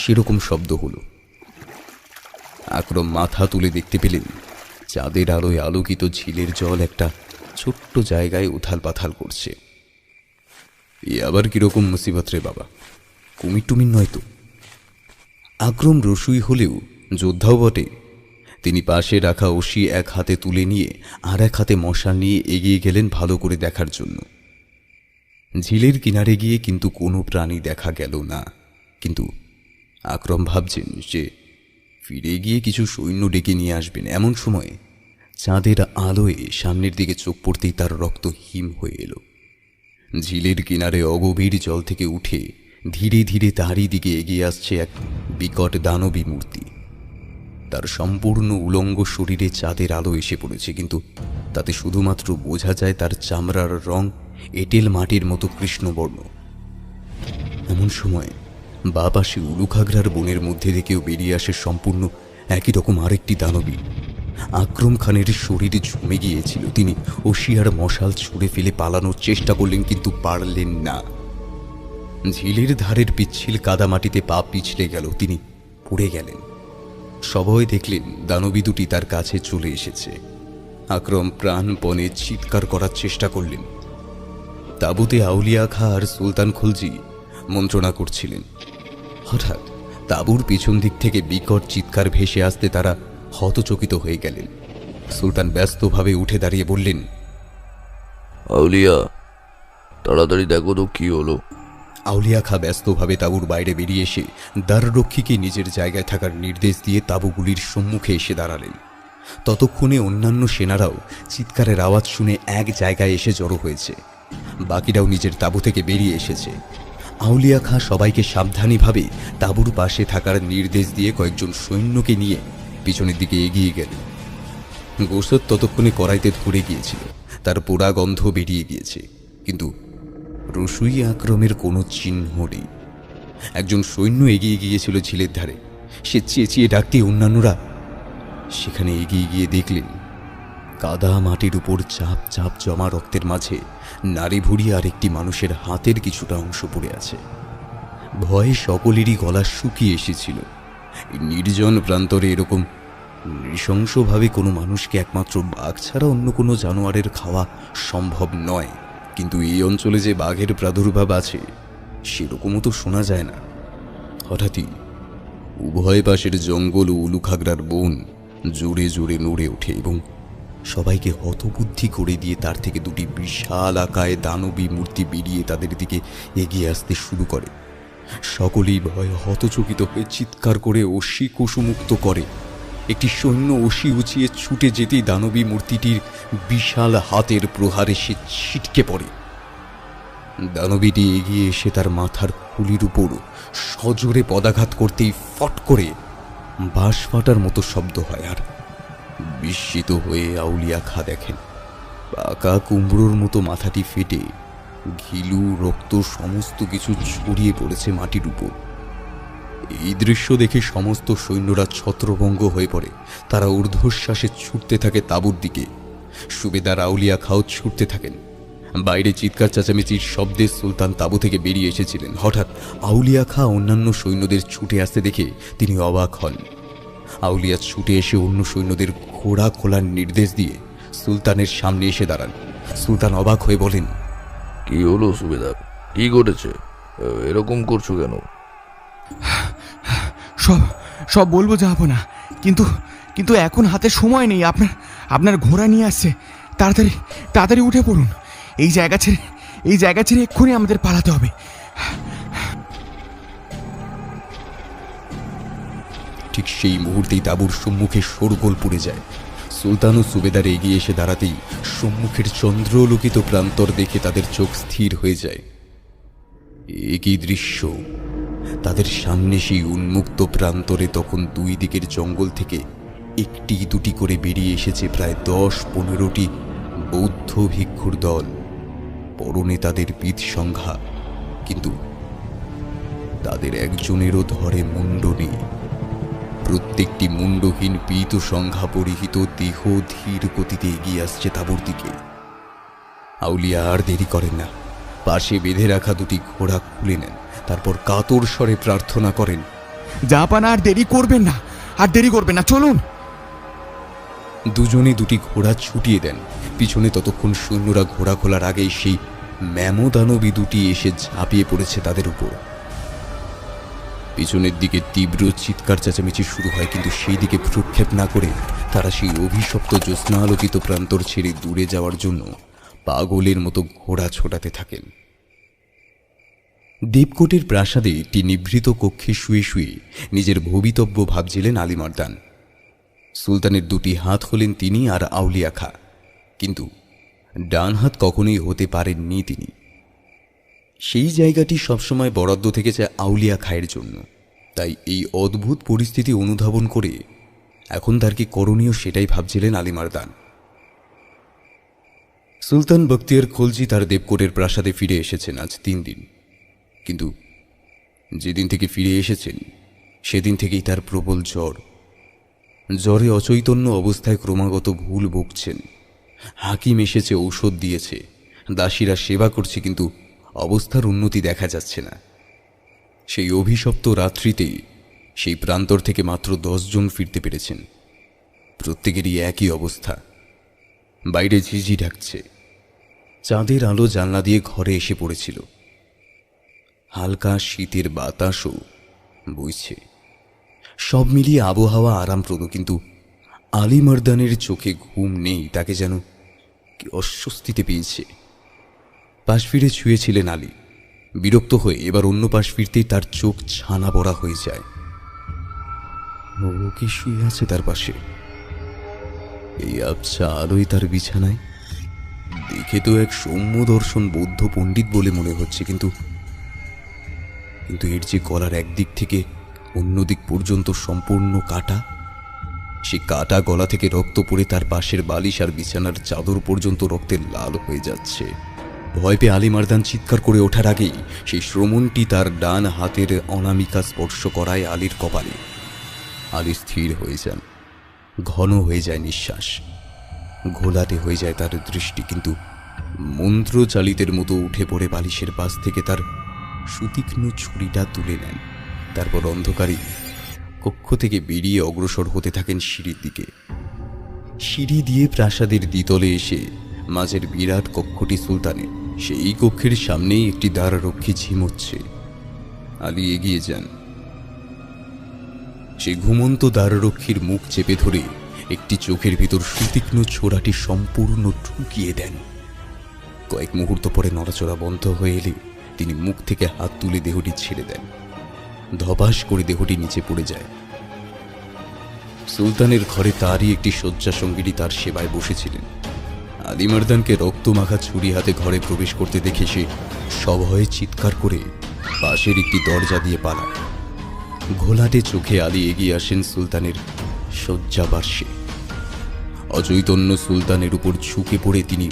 Speaker 2: সেরকম শব্দ হলো। আকরম মাথা তুলে দেখতে পেলেন চাঁদের আলোয় আলোকিত ঝিলের জল একটা ছোট্ট জায়গায় উথাল পাথাল করছে। এ আবার কিরকম মুসিবত রে বাবা, কুমির টুমির নয় তো? আকরম রসুই হলেও যোদ্ধাও বটে। তিনি পাশে রাখা অসি এক হাতে তুলে নিয়ে আর এক হাতে মশাল নিয়ে এগিয়ে গেলেন ভালো করে দেখার জন্য। ঝিলের কিনারে গিয়ে কিন্তু কোনো প্রাণী দেখা গেল না। কিন্তু আকরম ভাবছেন যে ফিরে গিয়ে কিছু সৈন্য ডেকে নিয়ে আসবেন। এমন সময় চাঁদের আলোয় সামনের দিকে চোখ পড়তেই তার রক্ত হিম হয়ে এলো। ঝিলের কিনারে অগভীর জল থেকে উঠে ধীরে ধীরে তারই দিকে এগিয়ে আসছে এক বিকট দানবী মূর্তি। তার সম্পূর্ণ উলঙ্গ শরীরে চাঁদের আলো এসে পড়েছে, কিন্তু তাতে শুধুমাত্র বোঝা যায় তার চামড়ার রং এঁটেল মাটির মতো কৃষ্ণবর্ণ। এমন সময় বা পাশে উলুখাগড়ার বনের মধ্যে থেকেও বেরিয়ে আসে সম্পূর্ণ একই রকম আরেকটি দানবী। আকরম খানের শরীরে ঝুমে গিয়েছিল। তিনি ওশিয়ার মশাল ছুঁড়ে ফেলে পালানোর চেষ্টা করলেন, কিন্তু পারলেন না। ঝিলের ধারের পিচ্ছিল কাদামাটিতে পা পিছলে গেল, তিনি পড়ে গেলেন। সবাই দেখলেন দানবী দুটি তার কাছে চলে এসেছে। আকরম প্রাণপণে চিৎকার করার চেষ্টা করলেন। তাঁবুতে আউলিয়া খাঁ আর সুলতান খলজি মন্ত্রণা করছিলেন। হঠাৎ তাঁবুর পিছন দিক থেকে বিকট চিৎকার ভেসে আসতে তারা হতচকিত হয়ে গেলেন। সুলতান ব্যস্তভাবে উঠে দাঁড়িয়ে বললেন,
Speaker 5: আউলিয়া, তাড়াতাড়ি দেখো তো কি হলো।
Speaker 2: আউলিয়া খাঁ ব্যস্তভাবে তাঁবুর বাইরে বেরিয়ে এসে দ্বাররক্ষীকে নিজের জায়গায় থাকার নির্দেশ দিয়ে তাঁবুগুলির সম্মুখে এসে দাঁড়ালেন। ততক্ষণে অন্যান্য সেনারাও চিৎকারের আওয়াজ শুনে এক জায়গায় এসে জড়ো হয়েছে। বাকিরাও নিজের তাঁবু থেকে বেরিয়ে এসেছে। আউলিয়া খাঁ সবাইকে সাবধানীভাবে তাঁবুর পাশে থাকার নির্দেশ দিয়ে কয়েকজন সৈন্যকে নিয়ে পিছনের দিকে এগিয়ে গেলেন। গোশত ততক্ষণে কড়াইতে ধরে গিয়েছিল, তার পোড়া গন্ধ বেরিয়ে গিয়েছে, কিন্তু রসুই আকরমের কোনো চিহ্ন নেই। একজন সৈন্য এগিয়ে গিয়েছিল ঝিলের ধারে। সে চেঁচিয়ে ডাকতে অন্যান্যরা সেখানে এগিয়ে গিয়ে দেখলেন কাদা মাটির উপর চাপ চাপ জমা রক্তের মাঝে নাড়ি ভুড়ি আর একটি মানুষের হাতের কিছুটা অংশ পড়ে আছে। ভয়ে সকলেরই গলা শুকিয়ে এসেছিল। নির্জন প্রান্তরে এরকম নৃশংসভাবে কোনো মানুষকে একমাত্র বাঘ ছাড়া অন্য কোনো জানোয়ারের খাওয়া সম্ভব নয়। কিন্তু এই অঞ্চলে যে বাঘের প্রাদুর্ভাব আছে সেরকমও তো শোনা যায় না। হঠাৎই উভয় পাশের জঙ্গল ও উলুখাগড়ার বন জোরে জোরে নড়ে ওঠে এবং সবাইকে হতবুদ্ধি করে দিয়ে তার থেকে দুটি বিশাল আকায় দানবী মূর্তি বেরিয়ে তাদের দিকে এগিয়ে আসতে শুরু করে। সকলেই ভয়ে হতচকিত হয়ে চিৎকার করে অসি কুসুমুক্ত করে। একটি সৈন্য অসি উঁচিয়ে ছুটে যেতেই দানবী মূর্তিটির বিশাল হাতের প্রহারে সে ছিটকে পড়ে। দানবীটি এগিয়ে এসে তার মাথার খুলির উপর সজোরে পদাঘাত করতেই ফট করে বাঁশ ফাটার মতো শব্দ হয়। আর বিস্মিত হয়ে আউলিয়া খা দেখেন পাকা কুমড়োর মতো মাথাটি ফেটে ঘিলু রক্ত সমস্ত কিছু ছড়িয়ে পড়েছে মাটির উপর। এই দৃশ্য দেখে সমস্ত সৈন্যরা ছত্রভঙ্গ হয়ে পড়ে। তারা ঊর্ধ্বশ্বাসে ছুটতে থাকে তাঁবুর দিকে। সুবেদার আউলিয়া খাও ছুটতে থাকেন। বাইরে চিৎকার চেঁচামেচির শব্দে সুলতান তাঁবু থেকে বেরিয়ে এসেছিলেন। হঠাৎ আউলিয়া খা অন্যান্য সৈন্যদের ছুটে আসতে দেখে তিনি অবাক হন। আউলিয়া ছুটে এসে অন্য সৈন্যদের ঘোড়া খোলার নির্দেশ দিয়ে সুলতানের সামনে এসে দাঁড়ান। সুলতান অবাক হয়ে বলেন,
Speaker 5: কি হলো সুবেদার, কি ঘটেছে, এরকম করছো কেন?
Speaker 3: সব সব বলবো যাবো না, কিন্তু কিন্তু এখন হাতে সময় নেই। আপনার ঘোড়া নিয়ে আসছে, তাড়াতাড়ি তাড়াতাড়ি উঠে পড়ুন। এই জায়গা ছেড়ে এক্ষুনি আমাদের পালাতে হবে।
Speaker 2: ঠিক সেই মুহূর্তেই তাঁবুর সম্মুখে শোরগোল পড়ে যায়। সুলতান ও সুবেদার এগিয়ে এসে দাঁড়াতেই সম্মুখের চন্দ্রলোকিত প্রান্তর দেখে তাদের চোখ স্থির হয়ে যায়। একই দৃশ্য, তাদের সামনে সেই উন্মুক্ত প্রান্তরে তখন দুই দিকের জঙ্গল থেকে একটি দুটি করে বেরিয়ে এসেছে প্রায় 10-15টি বৌদ্ধ ভিক্ষুর দল। পরনে তাদের পিঠ সংখ্যা, কিন্তু তাদের একজনেরও ধরে মুন্ড নেই। প্রত্যেকটি মুন্ডহীন পীত সংখ্যা পরিহিত দেহ ধীর গতিতে এগিয়ে আসছে তাঁবুর দিকে। আউলিয়া আর দেরি করেন না, পাশে বেঁধে রাখা দুটি ঘোড়া খুলে নেন। তারপর কাতর স্বরে প্রার্থনা করেন,
Speaker 3: জাপান আর দেরি করবেন না, চলুন।
Speaker 2: দুজনে দুটি ঘোড়া ছুটিয়ে দেন। পিছনে ততক্ষণ সৈন্যরা ঘোড়া খোলার আগেই সেই ম্যামদানবী দুটি এসে ঝাঁপিয়ে পড়েছে তাদের উপর। পিছনের দিকে তীব্র চিৎকার চেঁচামেচি শুরু হয়, কিন্তু সেই দিকে ভ্রুক্ষেপ না করে তারা সেই অভিশপ্ত জ্যোৎস্নালোকিত প্রান্তর ছেড়ে দূরে যাওয়ার জন্য পাগলের মতো ঘোড়া ছোটাতে থাকেন। দেবকোটের প্রাসাদে একটি নিভৃত কক্ষে শুয়ে শুয়ে নিজের ভবিতব্য ভাবছিলেন আলিমারদান। সুলতানের দুটি হাত হলেন তিনি আর আউলিয়া খা, কিন্তু ডান হাত কখনোই হতে পারেননি তিনি। সেই জায়গাটি সবসময় বরাদ্দ থেকেছে আউলিয়া খায়ের জন্য। তাই এই অদ্ভুত পরিস্থিতি অনুধাবন করে এখন তার কি করণীয় সেটাই ভাবছিলেন আলিমারদান। সুলতান বখতিয়ার খলজি তার দেবকোটের প্রাসাদে ফিরে এসেছেন আজ 3 দিন, কিন্তু যেদিন থেকে ফিরে এসেছেন সেদিন থেকেই তার প্রবল জ্বরে অচৈতন্য অবস্থায় ক্রমাগত ভুল বকছেন। হাকিম এসেছে, ঔষধ দিয়েছে, দাসীরা সেবা করছে, কিন্তু অবস্থার উন্নতি দেখা যাচ্ছে না। সেই অভিশপ্ত রাত্রিতেই সেই প্রান্তর থেকে মাত্র 10 জন ফিরতে পেরেছেন। প্রত্যেকেরই একই অবস্থা। বাইরে ঝিঝি ডাকছে, চাঁদের আলো জানলা দিয়ে ঘরে এসে পড়েছিল। হালকা শীতের বাতাসও বইছে। সব মিলিয়ে আবহাওয়া আরামপ্রদ, কিন্তু আলিমারদানের চোখে ঘুম নেই। তাকে যেন কি অস্বস্তিতে পেয়েছে। পাশ ফিরে শুয়েছিলেন আলী। বিরক্ত হয়ে এবার অন্য পাশ ফিরতেই তার চোখ ছানা বড়া হয়ে যায়। ও কি শুয়ে আছে তার পাশে? এই আবছা আলোয় তার বিছানায় দেখে তো এক সৌম্য দর্শন বৌদ্ধ পণ্ডিত বলে মনে হচ্ছে, কিন্তু এর যে গলার একদিক থেকে অন্য দিক পর্যন্ত সম্পূর্ণ কাটা, সে কাটা গলা থেকে রক্ত পড়ে তার পাশের বালিশ আর বিছানার চাদর পর্যন্ত রক্তের লাল হয়ে যাচ্ছে। ভয় পেয়ে আলিমারদান চিৎকার করে ওঠার আগেই সেই শ্রমণটি তার ডান হাতের অনামিকা স্পর্শ করায় আলীর কপালে। আলী স্থির হয়ে যান, ঘন হয়ে যায় নিঃশ্বাস, ঘোলাটে হয়ে যায় তার দৃষ্টি, কিন্তু মন্ত্রচালিতের মতো উঠে পড়ে বালিশের পাশ থেকে তার সুতীক্ষ্ণ ছুরিটা তুলে নেন। তারপর অন্ধকারে কক্ষ থেকে বেরিয়ে অগ্রসর হতে থাকেন সিঁড়ির দিকে। সিঁড়ি দিয়ে প্রাসাদের দ্বিতলে এসে মাঝের বিরাট কক্ষটি সুলতানের। সেই কক্ষের সামনেই একটি দ্বাররক্ষী ঝিমোচ্ছে। আলী এগিয়ে যান। সেই ঘুমন্ত দ্বাররক্ষীর মুখ চেপে ধরে একটি চোখের ভিতর সুতীক্ষ্ণ ছোড়াটি সম্পূর্ণ ঢুকিয়ে দেন। কয়েক মুহূর্ত পরে নড়াচড়া বন্ধ হয়ে এলে তিনি মুখ থেকে হাত তুলে দেহটি ছেড়ে দেন। ধপাস করে দেহটি নিচে পড়ে যায়। সুলতানের ঘরে তারই একটি শয্যা সঙ্গিনী তার সেবায় বসেছিলেন। আলিমার্দানকে রক্তমাখা ছুরি হাতে ঘরে প্রবেশ করতে দেখে সে সভয়ে চিৎকার করে পাশের একটি দরজা দিয়ে পালায়। ঘোলাটে চোখে আলী এগিয়ে আসেন সুলতানের শয্যা পার্শ্বে। অচৈতন্য সুলতানের উপর ঝুঁকে পড়ে তিনি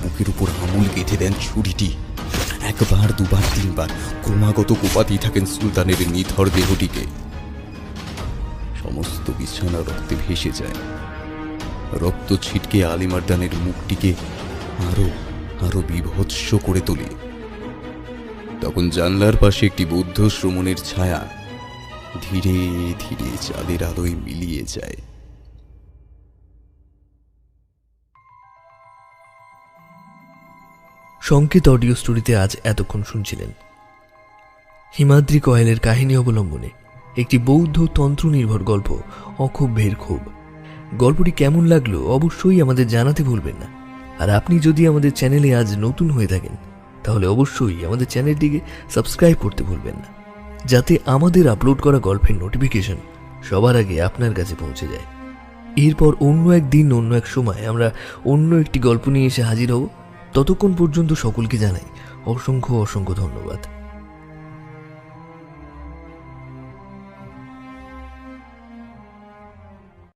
Speaker 2: বুকের উপর আঙুল গেঁথে দেন ছুরিটি। একবার, দুবার, তিনবার ক্রমাগত কোপাতেই থাকেন সুলতানের নিথর দেহটিকে। সমস্ত বিছানা রক্তে ভেসে যায়। রক্ত ছিটকে আলিমার্দানের মুখটিকে আরো আরো বিভৎস করে তোলে। তখন জানলার পাশে একটি বৌদ্ধ শ্রমণের ছায়া ধীরে ধীরে চাঁদের আলোয় মিলিয়ে যায়।
Speaker 1: সংকেত অডিও স্টোরিতে আজ এতক্ষণ শুনছিলেন হিমাদ্রি কয়েলের কাহিনী অবলম্বনে একটি বৌদ্ধ তন্ত্র নির্ভর গল্প অক্ষোভ্যের ক্ষোভ। গল্পটি কেমন লাগলো অবশ্যই আমাদের জানাতে ভুলবেন না। আর আপনি যদি আমাদের চ্যানেলে আজ নতুন হয়ে থাকেন তাহলে অবশ্যই আমাদের চ্যানেলটিকে সাবস্ক্রাইব করতে ভুলবেন না, যাতে আমাদের আপলোড করা গল্পের নোটিফিকেশন সবার আগে আপনার কাছে পৌঁছে যায়। এরপর অন্য একদিন অন্য এক সময় আমরা অন্য একটি গল্প নিয়ে এসে হাজির হব। ততক্ষণ পর্যন্ত সকলকে জানাই অসংখ্য অসংখ্য ধন্যবাদ।